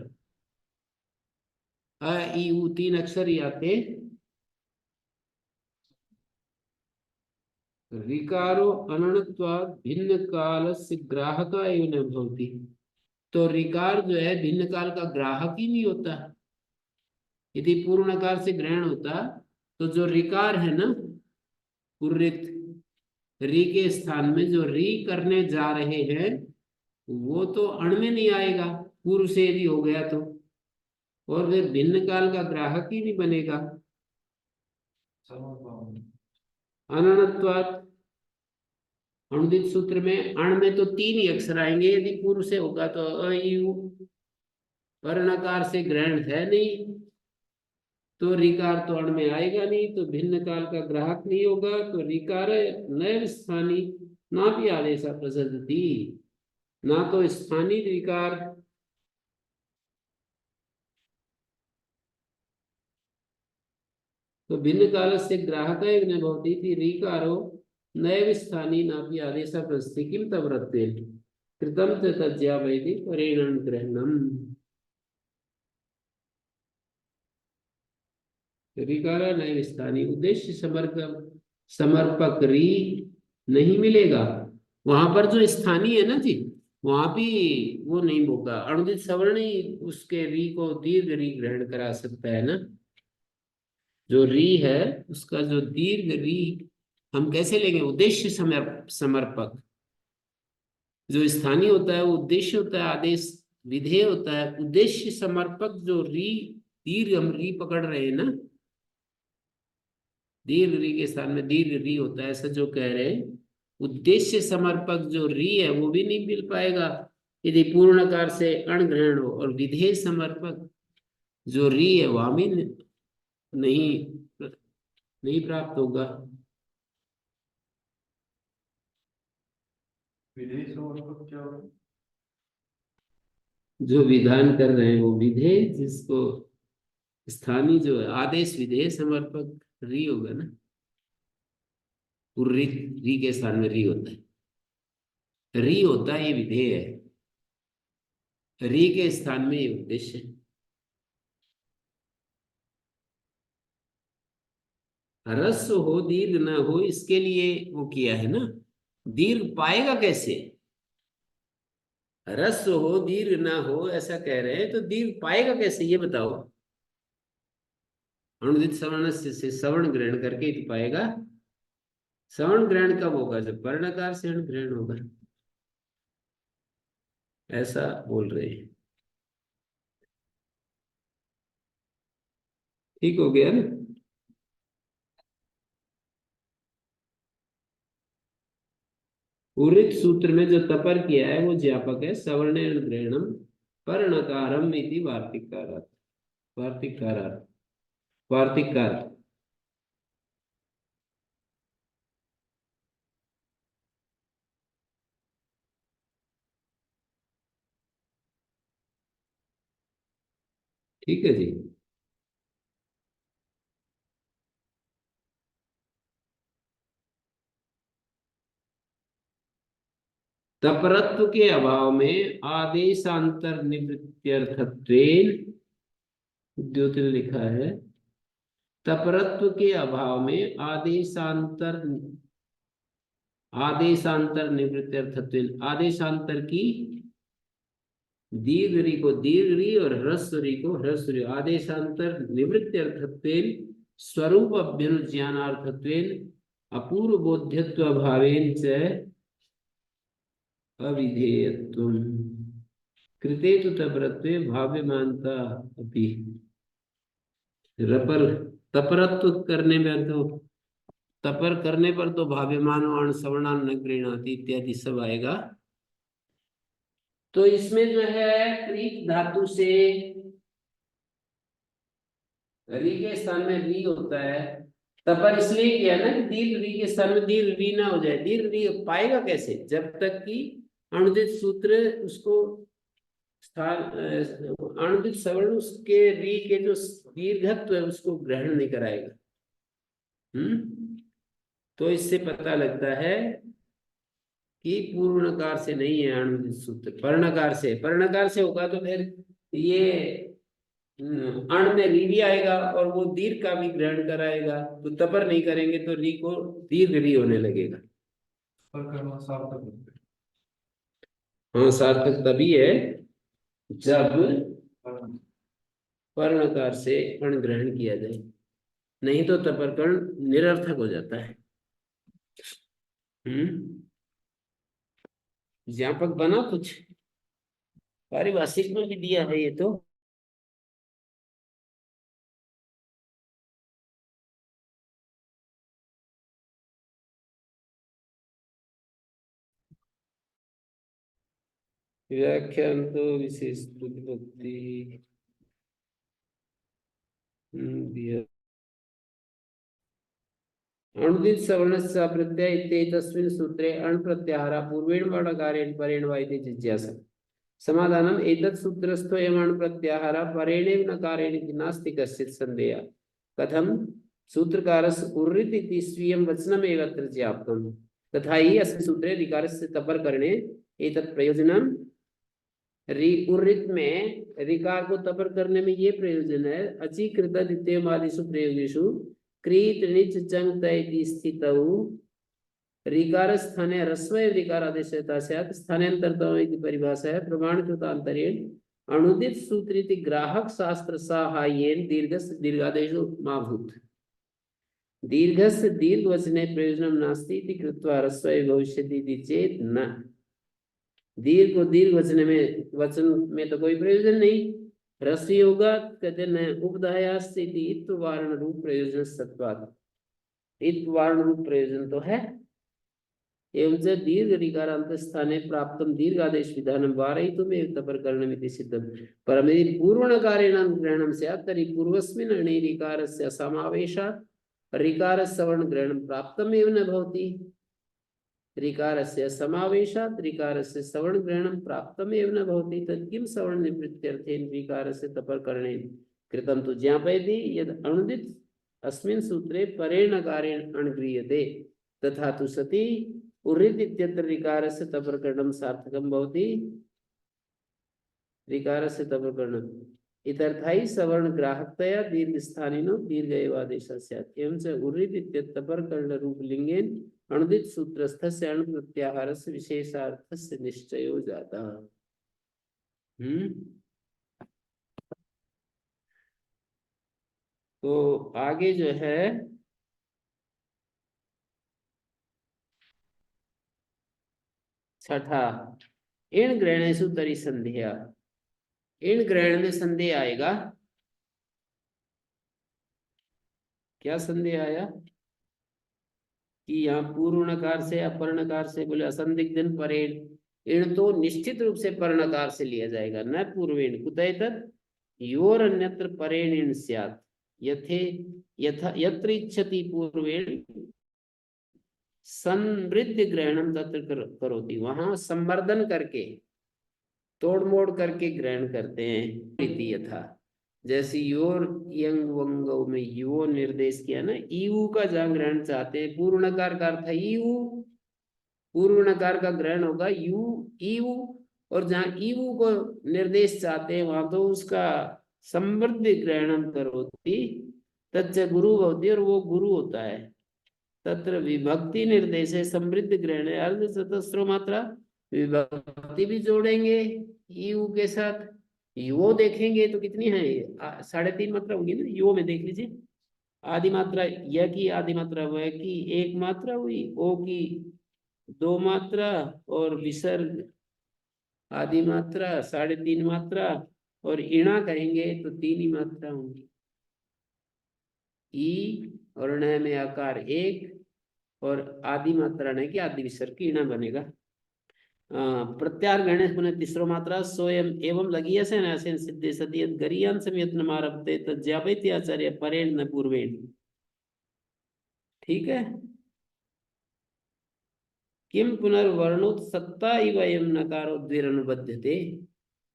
अ ई उ तीन अक्षर ही आते, रिकारो अनणत्वात् भिन्न काल से ग्राहक एवं न भवति, तो रिकार जो है भिन्न काल का ग्राहक ही नहीं होता। यदि पूर्ण नकार से ग्रहण होता तो जो रिकार है ना, पुर्रित, री के स्थान में जो री करने जा रहे हैं वो तो अण में नहीं आएगा, पूर्व से यदि हो गया तो, और फिर भिन्न काल का ग्राहक ही नहीं बनेगा। अनणत्वात्, अनुदित सूत्र में अण में तो तीन ही अक्षर आएंगे, यदि पूर्व से होगा तो अ ई उ, पर नकार से ग्रहण है नहीं तो रिकार तो अण में आएगा नहीं, तो भिन्न काल का ग्राहक नहीं होगा, तो रिकार नैव स्थानी ना भी आदेश प्रसिद्धि, ना तो स्थानीय रिकार, तो भिन्न काल से ग्राहक न भवति इति रीकारो नैव स्थानी नापि आदेश प्रस्ति किम तवृत्ते कृतम च तज्ज्या वैदि परेण ग्रहणम। रिकारा नैव स्थानी, उद्देश्य समर्पक री नहीं मिलेगा, वहां पर जो स्थानीय है ना जी, वहां भी वो नहीं होगा, अनुदित सवर्ण ही उसके री को दीर्घ री ग्रहण करा सकता है ना। जो री है उसका जो दीर्घ री हम कैसे लेंगे, उद्देश्य समर्पक, जो स्थानीय होता है वो उद्देश्य होता है, आदेश विधेय होता है, उद्देश्य समर्पक जो री, दीर्घ हम री पकड़ रहे हैं ना, दीर्घ री के स्थान में दीर्घ री होता है, ऐसा जो कह रहे हैं, उद्देश्य समर्पक जो री है वो भी नहीं मिल पाएगा यदि पूर्णकार से अण ग्रहण हो, और विधेय समर्पक जो री है वहां भी नहीं प्राप्त होगा। विधेय समर्पक क्या होगा? जो विधान कर रहे हैं वो विधेय, जिसको स्थानीय जो है आदेश विधेय समर्पक री होगा ना, री, री के स्थान में री होता है, री होता है ये विधेय है, री के स्थान में ये उद्देश्य है। ह्रस्व हो दीर्घ न हो इसके लिए वो किया है ना, दीर्घ पाएगा कैसे, ह्रस्व हो दीर्घ ना हो ऐसा कह रहे हैं, तो दीर्घ पाएगा कैसे ये बताओ। अनुदित सवर्ण से सवर्ण ग्रहण करके ही तो पाएगा। सवर्ण ग्रहण कब होगा, जब वर्णकार से अण ग्रहण होगा, ऐसा बोल रहे हैं। ठीक हो गया ना। उरित सूत्र में जो तपर किया है वो ज्ञापक है, सवर्ण ग्रहणम पर नकारम इति वार्तिकारार्थ, वार्तिकारार्थ, वार्तिकार। ठीक है जी। तपरत्व के अभाव में आदेशांतर निवृत्त्यर्थत्वेन, द्योति ने लिखा है, तपरत्व के अभाव में आदेशांतर निवृत्त्यर्थत्वेन, आदेशांतर की दीर्घ री को दीर्घ री और ह्रस्व री को ह्रस्व री, आदेशांतर निवृत्त्यर्थत्वेन स्वरूप अभ्युज्ञानार्थत्वेन अपूर्व बोध्यत्व भावेन च अविधेयत्वम कृते तो तपरत्वे भाव्यमानता अपि, रपर तपरत्व करने में तो, तपर करने पर तो भाव्यमान सवर्णान न गृह्णाति इत्यादि सब आएगा। तो इसमें जो है क्रीत धातु से री के स्थान में री होता है, तपर इसलिए किया ना कि दीर्घ री के स्थान में दीर्घ री ना हो जाए। दीर्घ री पाएगा कैसे, जब तक कि अनुदित सूत्र उसको स्थान अणुदित सवर्ण उसके री के जो दीर्घत्व है उसको ग्रहण नहीं कराएगा। तो इससे पता लगता है कि पूर्णकार से नहीं है अणुदित सूत्र, पर्णकार से होगा तो फिर ये अण में री भी आएगा और वो दीर्घ का भी ग्रहण कराएगा, तो तपर नहीं करेंगे तो री को दीर्घ री होने लगेगा। पर करना सार्थक होते हाँ, सार्थक तभी है जब हैं। पर्णकार से अण ग्रहण किया जाए, नहीं तो तपरकर्ण निरर्थक हो जाता है। ज्ञापक बना कुछ, पारिभाषिक में भी दिया है ये तो। व्याख्यान तो विशेष प्रतिपत्ति दिया। अणुदित सवर्णस्य प्रत्यय इत्येतस्मिन् सूत्रे अण् प्रत्याहारः पूर्वेण वर्णकारेण परेण वा इति जिज्ञासा। समाधानम् एतत् सूत्रस्थो एवं अण् प्रत्याहारः परेणैव नकारेण इति नास्ति कश्चित् संदेहः। कथं सूत्रकारस्य उर्रित् इति स्वीयं वचनमेव अत्र ज्ञाप्तं, तथा हि अस्मिन् सूत्रे ऋकारस्य तपर्करणे एतत् प्रयोजनं। उर्रित में ऋकार को तपर करने में ये प्रयोजन है, अचीकृत द्वितीयमादिषु प्रयोगेषु क्रीत णिच चंग तय स्थितौ ऋकार स्थाने ह्रस्व ऋकार आदेशता स्यात् स्थानान्तरतम इति परिभाषा है प्रमाणकृतान्तरेण अणुदित सूत्रिति ग्राहक शास्त्र साहाय्येन दीर्घस्य दीर्घादेशो माभूत्। दीर्घस्य दीर्घवचने प्रयोजनं नास्ति इति कृत्वा ह्रस्व भविष्यति इति चेत् न। दीर्घ को दीर्घ वचन में तो कोई प्रयोजन नहीं, ह्रस्वी होगा कहते न उपदायास्ति इत्व वारण रूप प्रयोजन सत्वात्, इत्व वारण रूप प्रयोजन तो है। एवं च दीर्घ ऋकारान्त स्थाने प्राप्तं दीर्घादेश विधानं वारयितुमेव तपर्करणमिति सिद्धं। परं यदि पूर्वणकारेण ग्रहणं स्यात् तर्हि पूर्वस्मिन् अणे ऋकारस्य समावेशात् ऋकारस्य सवर्णग्रहणं प्राप्तमेव न भवति। ऋकारस्य समावेशात् ऋकारस्य सवर्णग्रहणं प्राप्तमेव न भवति, तत् किं सवर्णनिवृत्त्यर्थेन ऋकारस्य तपर्करणेन कृतं तु ज्ञापयति यद् अणुदित अस्मिन् सूत्रे परेण नकारेण अणग्रीयते, तथा तु सति उर्रित इत्यत्र ऋकारस्य तपर्करणं सार्थकं भवति। ऋकारस्य तपर्करणम् इत्यर्थाहि सवर्ण ग्राहकतया दीर्घस्थानिनो दीर्घ एव आदेशः स्यात्। एवं च उर्रित इत्यत्र तपर्कर्ण रूपलिंगेन अणुदित सूत्रस्थस्य अण् प्रत्याहारस्य विशेषार्थस्य निश्चयो जातः। तो आगे जो है छठा, इन ग्रहणेषु तरी संदेह। इन ग्रहण में संदेह आएगा। क्या संदेह आया कि यहाँ पूर्व नकार से अपर नकार से, बोले असंदिग्धन परेण, इण तो निश्चित रूप से पर नकार से लिया जाएगा, न पूर्वेण। कुतः तत् योर अन्यत्र परेण इण स्यात् यथे यथा यत्र इच्छति पूर्वेण समृद्ध ग्रहणम तत्र करोति, वहां संवर्धन करके तोड़ मोड़ करके ग्रहण करते हैं। यथा जैसे योर यंग वंगो में यो निर्देश किया ना, ईऊ का जहां ग्रहण चाहते हैं, पूर्व नकार का अर्थ है ईऊ, पूर्व नकार का ग्रहण होगा यू ईऊ, और जहां ईऊ को निर्देश चाहते हैं वहां तो उसका समृद्धि ग्रहणम करोति तच्च गुरु भवति, और वो गुरु होता है। तत्र विभक्ति निर्देश है, समृद्ध ग्रहण है, अर्ध चतस्रो मात्रा, विभक्ति भी जोड़ेंगे यू के साथ। यो देखेंगे तो कितनी है, 3.5 मात्रा होगी ना यो में, देख लीजिए। आदि मात्रा य की, आदि मात्रा वह की 1 मात्रा हुई, ओ की 2 मात्रा, और विसर्ग आदि मात्रा 3.5 मात्रा, और इणा कहेंगे तो 3 ही मात्रा होंगी। ई और न में आकार 1, और आदि मात्रा न की आदि विसर्ग की इणा बनेगा। प्रत्यार गणेश पुनः तीसरो मात्रा स्वयं एवं लगी से न सिद्धे सति यद गरियान संयत्न आरभते तज्जापयति आचार्य परेण न पूर्वेण। ठीक है। किम पुनर्वर्णोत सत्ता इव एवं नकारो द्विरनुबध्यते,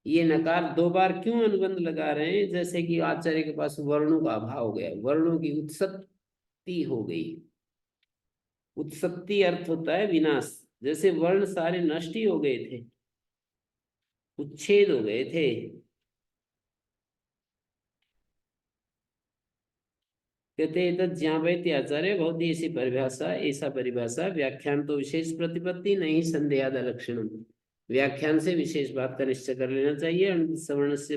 ये नकार दो बार क्यों अनुबंध लगा रहे हैं? जैसे कि आचार्य के पास वर्णों का अभाव हो गया, वर्णों की उत्पत्ति हो गई। उत्पत्ति अर्थ होता है विनाश। जैसे वर्ण सारे नष्ट ही हो गए थे, उच्छेद हो गए थे। कहते तत् ज्ञापयति आचार्य भवती ऐसी परिभाषा, ऐसा परिभाषा व्याख्यान तो विशेष प्रतिपत्ति नहीं संदेहाद लक्षणम। व्याख्यान से विशेष बात का निश्चय कर लेना चाहिए। अनुदित सवर्ण से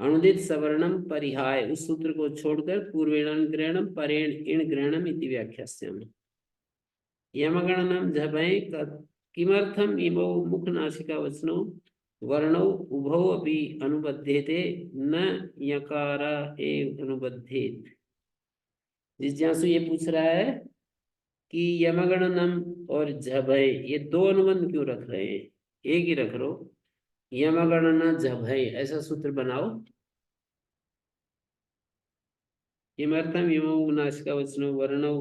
अनुदित सवर्णम परिहाय, उस सूत्र को छोड़कर पूर्वेण ग्रहणम परेण इण ग्रहणम इति व्याख्यास्यामि। यमगणनम झभय किमर्थम इमौ मुख नासिका वचनौ वर्णौ उभौ अपि अनुबध्येते न यकार एव अनुबध्येत। जिज्ञासु ये पूछ रहा है कि यमगणनम और झभय ये दो अनुबंध क्यों रख रहे हैं? एक ही रख लो, यमगणन झभय ऐसा सूत्र बनाओ। किमर्थम इमौ नासिका वचनौ वर्णौ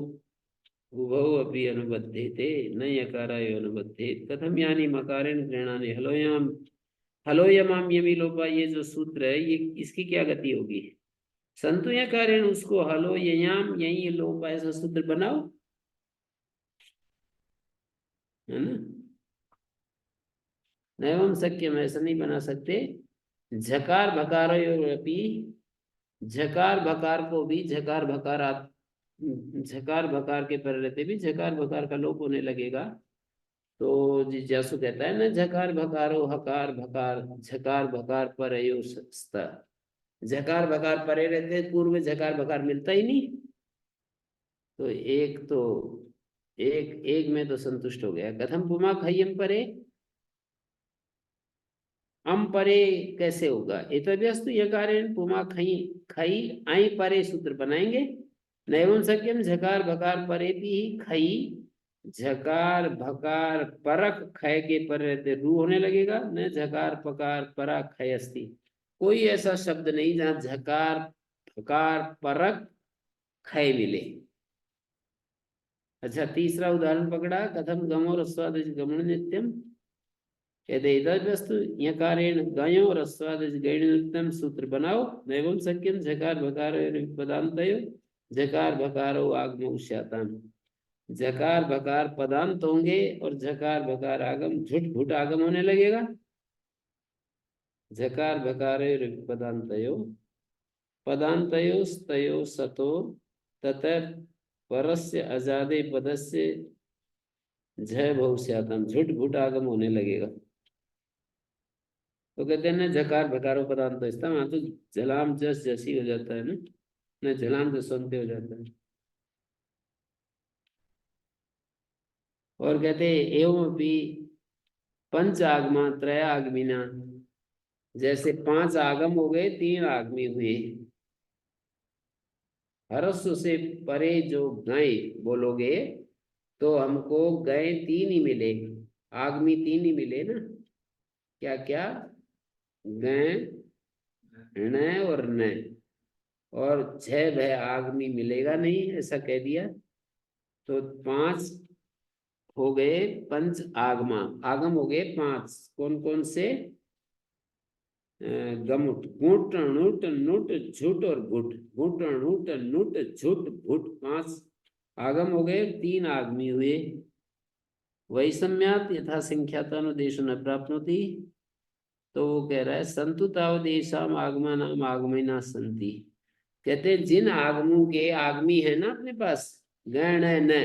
उभौ अपि अनुबध्येते न यकाराय अनुबध्येत कथम यानी मकारेण गृह्णानि हलोयाम हलोयमाम यमि लोपा। ये जो सूत्र है ये इसकी क्या गति होगी? संतु यकारेण उसको हलो ययाम यही लोपा ऐसा सूत्र बनाओ, है ना। नैवम शक्यम ऐसा नहीं बना सकते। झकार भकारोपि, झकार भकार को भी झकार भकार झकार भकार के पर रहते भी झकार भकार का लोप होने लगेगा। तो जिज्ञासु कहता है ना झकार भकारो हकार भकार झकार भकार पर झकार भकार परे रहते, पूर्व में झकार भकार मिलता ही नहीं। तो एक एक में तो संतुष्ट हो गया। कथम पुमा खय्यम परे, अम परे कैसे होगा? एतद्यस्तु यकारेण पुमा खई खई आई परे सूत्र बनाएंगे। नैवं शक्यम झकार भकार परे भी खई झकार भकार परक खय के पर रहते रू होने लगेगा। न झकार पकार परा खय अस्ति, कोई ऐसा शब्द नहीं जहां झकार भकार परक खय मिले। अच्छा, तीसरा उदाहरण पकड़ा। कथम गमो रस्वाद गमन नित्यम, कहते इधस्तु यकारेण गयो रस्वाद गैण नित्यम सूत्र बनाओ। नैवं शक्यम झकार भकार पदांतयो झकार भकारो आगम उष्याताम। झकार भकार पदांत होंगे और झकार भकार आगम झुट घुट आगम होने लगेगा। झकार भकार पदांतयो पदांतयो स्तयो सतो तत परस्य अजादे पदस्य झ भविष्यातम, झुट घुट आगम होने लगेगा। तो कहते हैं ना झकार भकारो पदांत इस्ता, वहां तो जलाम जस जसी हो जाता है ना जलाम जसवंते हो जाता है। और कहते एवं भी पंच आगमा त्रय आगमिना, जैसे 5 आगम हो गए 3 आगमी हुए। हरस्व से परे जो गए बोलोगे तो हमको गए 3 ही मिले, आगमी 3 ही मिले ना। क्या क्या? गए ण और न, और 6 भय आगमी मिलेगा नहीं, ऐसा कह दिया। तो 5 हो गए पंच आगमा, आगम हो गए 5। कौन कौन से? गमुट गुट नुट नुट झुट और घुट, गुट नुट नुट झुट घुट, 5 आगम हो गए, 3 आगमी हुए। वैषम्यात यथा संख्यातानुदेश न प्राप्नोति, तो वो कह रहा है संतु तावदेशाम आगमा नाम आगमिना संति। कहते हैं जिन आगमों के आगमी है ना अपने पास, गण न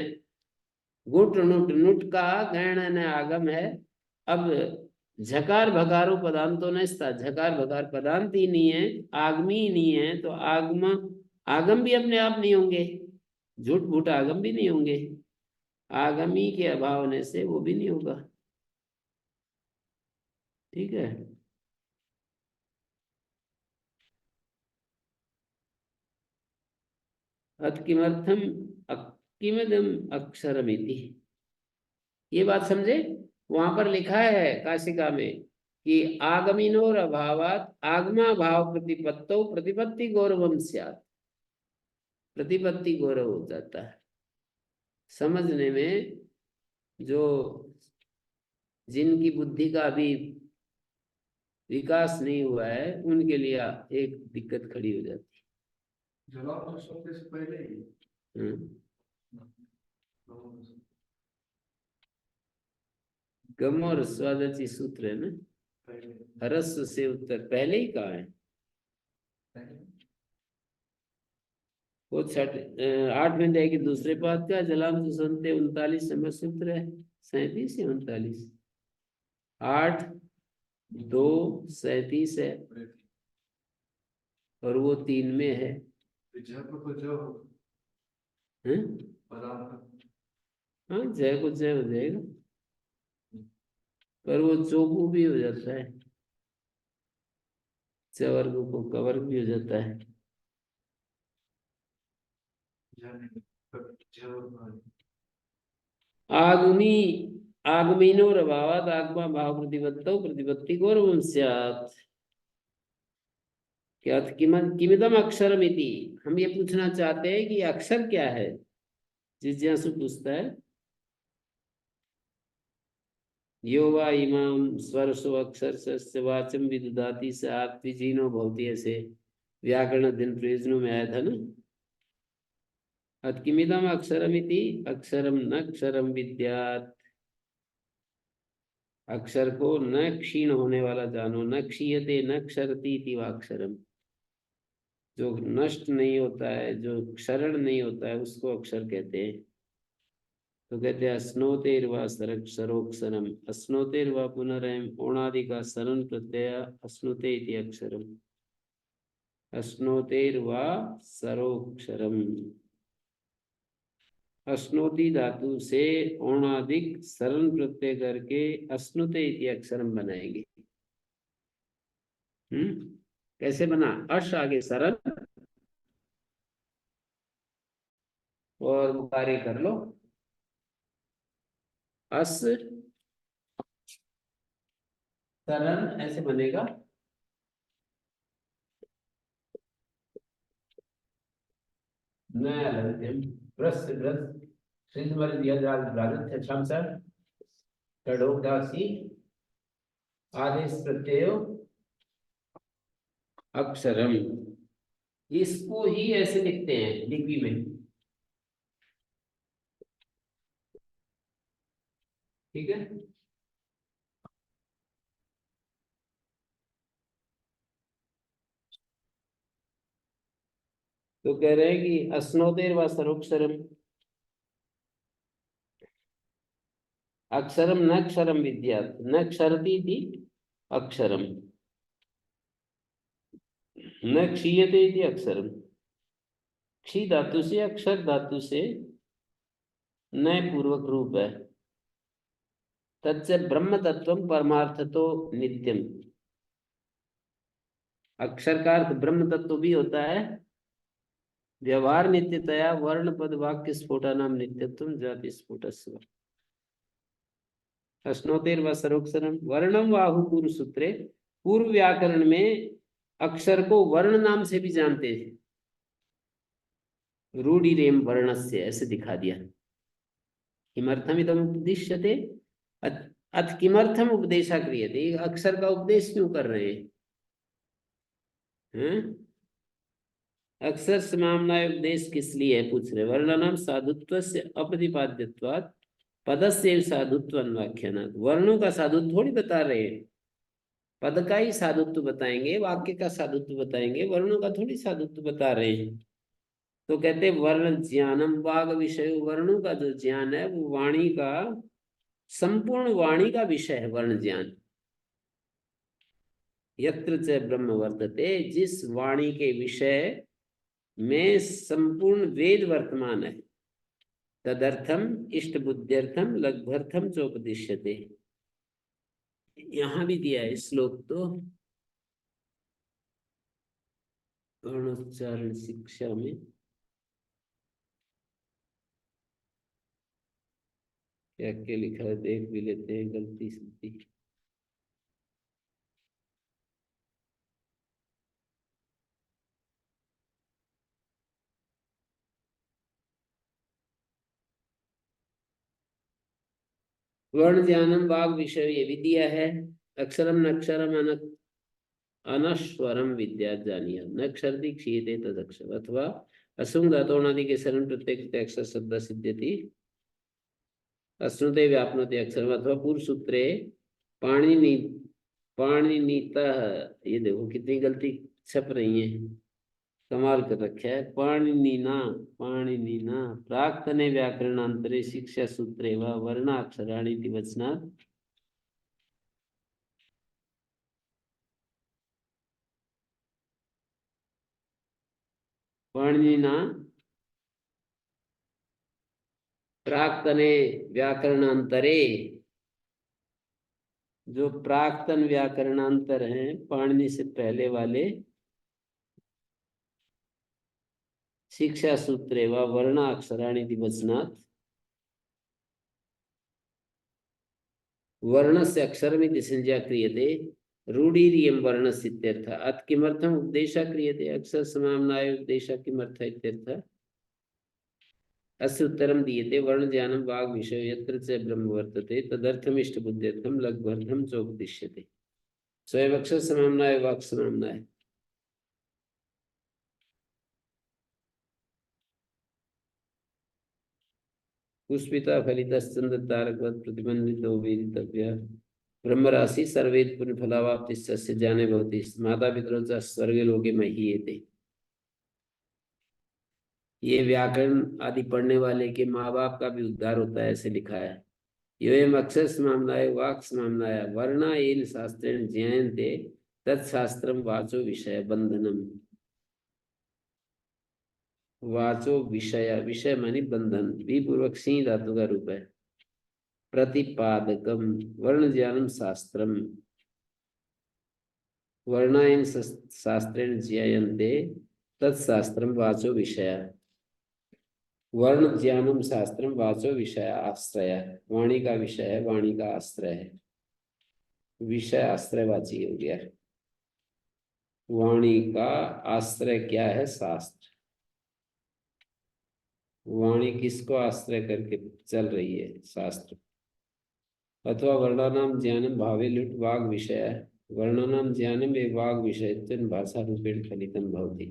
गुट नुट, नुट का गण न आगम है। अब झकार भकारो पदांतो न स्था, झकार भकार पदांत ही नहीं है, आगमी ही नहीं है, तो आगम आगम भी अपने आप नहीं होंगे, झूठ भूठ आगम भी नहीं होंगे, आगमी के अभाव होने से वो भी नहीं होगा। ठीक है। अत किमर्थम किमदम अक्षरमिति, ये बात समझे। वहां पर लिखा है काशिका में कि आगमिनोर अभावात आगमा भाव प्रतिपत्तो प्रतिपत्ति गौरवम स्यात्, प्रतिपत्ति गौरव हो जाता है। समझने में जो जिनकी बुद्धि का अभी विकास नहीं हुआ है, उनके लिए एक दिक्कत खड़ी हो जाती जला तो शब्द से पहले ही है। गम और स्वादची सूत्र है ना, पहले हरस्व से उत्तर पहले ही कहा है। वो 8 में जाएगी दूसरे पाद का जलाम सुनते 39 नंबर सूत्र है, 37 या 39, 8 2 37 है, और वो 3 में है। जब तो जो हैं? पदार्थ हाँ, जय को जय हो जाएगा, पर वो चौकू भी हो जाता है, चवर्ग को कवर्ग भी हो जाता है। आगमी आगमीनोर अभावात आगमा भाव प्रतिपत्तौ प्रतिपत्तिकोर स्यात्। क्या किमिदम अक्षरम इति, हम ये पूछना चाहते हैं कि अक्षर क्या है। जिज्ञासु पूछता है। यो वा इमाम स्वरसो अक्षर से वाचम विदुदाति से आत्विजीनो भवति, ऐसे व्याकरण अध्ययन प्रयोजनों में आया था ना। अत्किमिदम अक्षरमिति, अक्षरम न क्षरम विद्यात्, अक्षर को न क्षीण होने वाला जानो, न क्षीयते न क्षरति इति वा अक्षरम, जो नष्ट नहीं होता है, जो क्षरण नहीं होता है, उसको अक्षर कहते हैं। तो कहते हैं अस्नोतेर्वा सरोक्षरम, अस्नोतेर्वा पुनरयम ओणादि का सरन प्रत्यय अस्नुते इति अक्षरम, अस्नोतेर्वा सरोक्षरम। अश्नोति धातु से ओणादिक सरन प्रत्यय करके अस्नुते इति अक्षरम बनाएंगे। कैसे बना? अश आगे सरन और वो कार्य कर लो, अस सरन ऐसे बनेगा। नया लघुत्यम ग्रस्त ग्रस्त सिंधमल दिया राजत्य छमसर षडोक्तासी आदेश प्रत्ययो अक्षरम। इसको ही ऐसे लिखते हैं लिपि में, ठीक है। तो कह रहे हैं कि अस्नोदेर व सरोक्षरम, अक्षरम न क्षरम विद्यात्, न क्षरति इति अक्षरम, न क्षीयते इति अक्षरम। क्षी धातु से अक्षर धातु से नए पूर्वक रूप है। तच्च ब्रह्म तत्व परमार्थ तो नित्यम, अक्षर का अर्थ ब्रह्म तत्व भी होता है। व्यवहार नित्यतया वर्ण पद वाक्य स्फोटा नाम नित्यत्व जाति स्फोटस्व। अश्नोतेर व सरोक्षरम वर्णम वाहु पूर्व सूत्रे, पूर्व व्याकरण में अक्षर को वर्ण नाम से भी जानते थे। रूढ़िरेम वर्णस्य ऐसे दिखा दिया। किमर्थम इदम उपदिश्यते, अथ किमर्थम उपदेशा क्रियते, अक्षर का उपदेश क्यों कर रहे हैं? अक्षर समामनाय उपदेश किस लिए है पूछ रहे। वर्णनम साधुत्व से अप्रतिपाद्यत्वात् पदस्य साधुत्व अन्वाख्यानात्, वर्णों का साधुत्व थोड़ी बता रहे हैं, पद का ही साधुत्व बताएंगे, वाक्य का साधुत्व बताएंगे, वर्णों का थोड़ी साधुत्व बता रहे हैं। तो कहते वर्ण ज्ञानम वाग विषय, वर्णों का जो ज्ञान है वो वाणी का, संपूर्ण वाणी का विषय है वर्ण ज्ञान। यत्र च ब्रह्म वर्तते, जिस वाणी के विषय में संपूर्ण वेद वर्तमान है, तदर्थम इष्ट बुद्ध्यर्थम लघ्भर्थम चोपदिश्यते। यहां भी दिया है श्लोक तो, वर्णोच्चारण शिक्षा में क्या क्या लिखा है देख भी लेते हैं, गलती सलती। वर्ण ज्ञानम वाग विषय ये भी दिया है। अक्षरम नक्षरम अन अनश्वरम विद्या जानीय न क्षरति क्षीयते तदक्षर अथवा असुंग धातोनादि के शरण प्रत्येक अक्षर शब्द सिद्ध्यति अश्नुते व्यापनोते अक्षर अथवा पूर्व सूत्रे पाणिनि पाणिनीतः, ये देखो कितनी गलती छप रही है, कमाल कर रखा है। पाणिनिना प्राक्तने व्याकरणांतरे शिक्षा सूत्रे व वर्णाक्षराणि इति वचनात् पाणिनिना प्राक्तने व्याकरणांतरे, जो प्राक्तन व्याकरणांतर हैं पाणिनि से पहले वाले, शिक्षा सूत्रे व वर्णाक्षराणि इति वचनात् वर्णस्य अक्षरमिति संज्ञा क्रियते रूढीरियं वर्णस्य इत्यर्थः। अत किमर्थम उपदेशः क्रियते अक्षर समाम्नाय उपदेशः किमर्थः इत्यर्थः। अस्य उत्तरं दीयते वर्णज्ञानं वाग्विषयो यत्र च ब्रह्म वर्तते तदर्थमिष्टबुद्ध्यर्थं लघ्वर्थं चोपदिश्यते। स्वयं अक्षर समाम्नाय वाक् समाम्नाय। पुष्पिता फलितश्चंद्र तारकवत् प्रतिबंधितो वेदितव्यः ब्रह्म राशि सर्वेद पुण्य फलावाप्तिस्य जाने भवति माता पितरौ च स्वर्गे लोके महीयते। ये व्याकरण आदि पढ़ने वाले के माँ बाप का भी उद्धार होता है, ऐसे लिखा है। योयम अक्षर समाम्नाय वाक् समाम्नाय वर्णा येन शास्त्रेण ज्ञायन्ते तत्शास्त्रम वाचो विषय बंधनम। वाचो विषय, विषय मानी बंधन, भी पूर्वक सी धातु का रूप है। प्रतिपादकम वर्ण ज्ञानम शास्त्रम वर्णायन शास्त्रेण ज्ञायन्ते तत्शास्त्रम वाचो विषय। वर्ण ज्ञानम शास्त्रम वाचो विषय आश्रय, वाणी का विषय है, वाणी का आश्रय है। विषय आश्रयवाची हो गया। वाणी का आश्रय क्या है? शास्त्र। वाणी किसको आश्रय करके चल रही है? शास्त्र। अथवा वर्णानाम ज्ञानम भावे लुट वाग विषय, वर्णानाम ज्ञानम वे वाग विषय भाषा रूपेण फलितम भवति।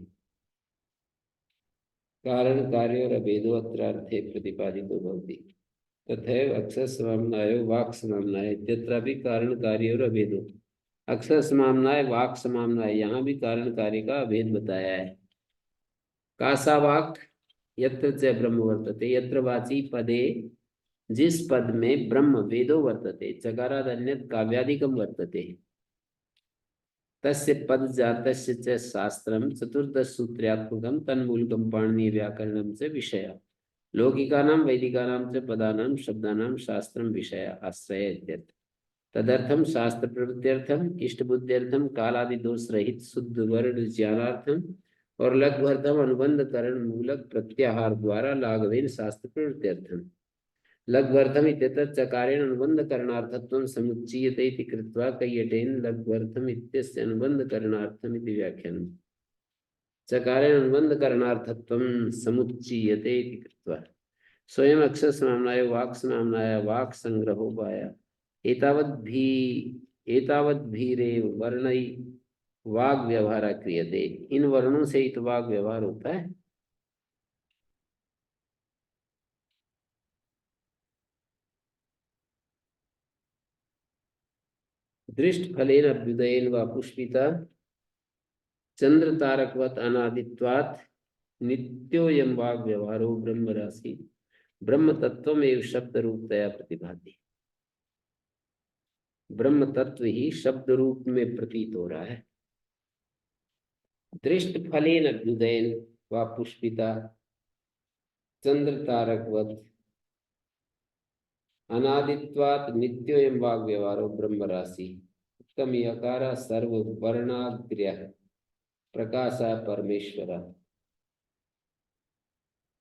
कारण कार्य और अभेदो अत्र अर्थे प्रतिपादितो भवति। तथैव अक्षर समाम्नायो वाक् समाम्नाय इत्यत्रापि कारण कार्य और अभेदो। अक्षर समाम्नाय वाक् समाम्नाय, यहाँ भी कारण कार्य का अभेद बताया है। कासा वाक् यत्र च ब्रह्म वर्तते, यत्र वाची पदे, जिस पद में ब्रह्म वेदो वर्तते, चकाराद अन्यत् काव्यादिकम वर्तते, तस्य पद जातस्य च शास्त्रम चतुर्दश सूत्र्यात्मकम तन्मूलकम पाणिनीय व्याकरणम च विषय लौकिकानां वैदिकानां च पदानां शब्दानां शास्त्रम विषय आश्रय इत्यर्थ। तदर्थम शास्त्र प्रवृत्त्यर्थम इष्टबुद्ध्यर्थम कालादि दोष रहित शुद्ध वर्ण ज्ञानार्थम और लघ्वर्थम अनुबंध करण मूलक प्रत्याहार द्वारा लाघवेन शास्त्र प्रवृत्त्यर्थम। लघ्वर्थम इत्यतः चकारेण अनुबंध करणार्थत्वं समुच्चीयते इति कृत्वा कैयटेन लघ्वर्थम इत्यस्य अनुबंध करणार्थम इति व्याख्यानम्। चकारेण अनुबंध करणार्थत्वं समुच्चीयते इति कृत्वा स्वयं अक्षर समाम्नाय वाक् समाम्नाय वाक् संग्रहोपाय एतावद्भिरेव वर्णै वाग व्यवहार क्रियते। इन वर्णों से ही तो वाग व्यवहार होता है। दृष्ट फलेन अभ्युदयेन व पुष्पिता चंद्र तारकवत अनादित्वात् नित्योयं वाग व्यवहारो ब्रह्म राशि ब्रह्म तत्वमेव शब्द रूपतया प्रतिभाति। ब्रह्म तत्व ही शब्द रूप में प्रतीत हो रहा है। दृष्ट फलेन अभ्युदयेन व पुष्पिता चंद्र तारकवत अनादित्वात् नित्योयं वाग व्यवहारो ब्रह्म राशि उत्तम यकार सर्व वर्णाग्र्य प्रकाश परमेश्वर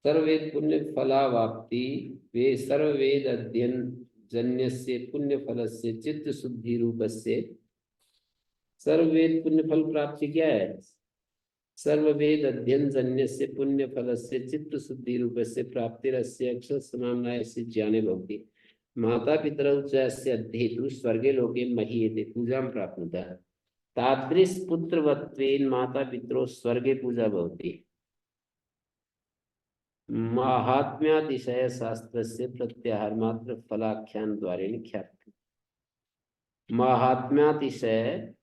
सर्ववेद पुण्य फलावाप्ति वे सर्ववेद अध्ययन जन्यस्य पुण्य फलस्य चित्त शुद्धि रूपस्य। सर्ववेद पुण्य फल प्राप्ति क्या है? सर्ववेद अध्ययन जन्यस्य पुण्य फलस्य चित्त शुद्धि रूपस्य प्राप्तिरस्य अक्षर समाम्नायस्य ज्ञाने भवति। माता पितरौ च अस्य अध्येतु स्वर्गे लोके महीयते पूजां प्राप्नुतः। तादृश पुत्रवत्वेन माता पितरो स्वर्गे पूजा भवति। माहात्म्यातिशय शास्त्रस्य प्रत्याहार मात्र फलाख्यान द्वारेण ख्याति। माहात्म्यातिशय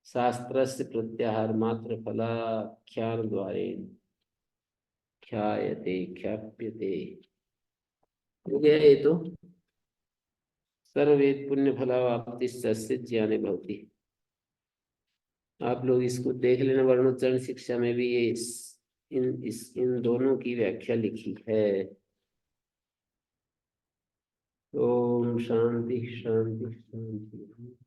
शास्त्रस्य प्रत्याहार मात्र फलाख्यान द्वारेण ख्यायते ख्याप्यते। हो गया ये तो। सर्ववेद पुण्य फलावाप्तिश्च ज्ञाने भवति। आप लोग इसको देख लेना, वर्णोच्चारण शिक्षा में भी ये इन दोनों की व्याख्या लिखी है। ओम शांति शांति शांति।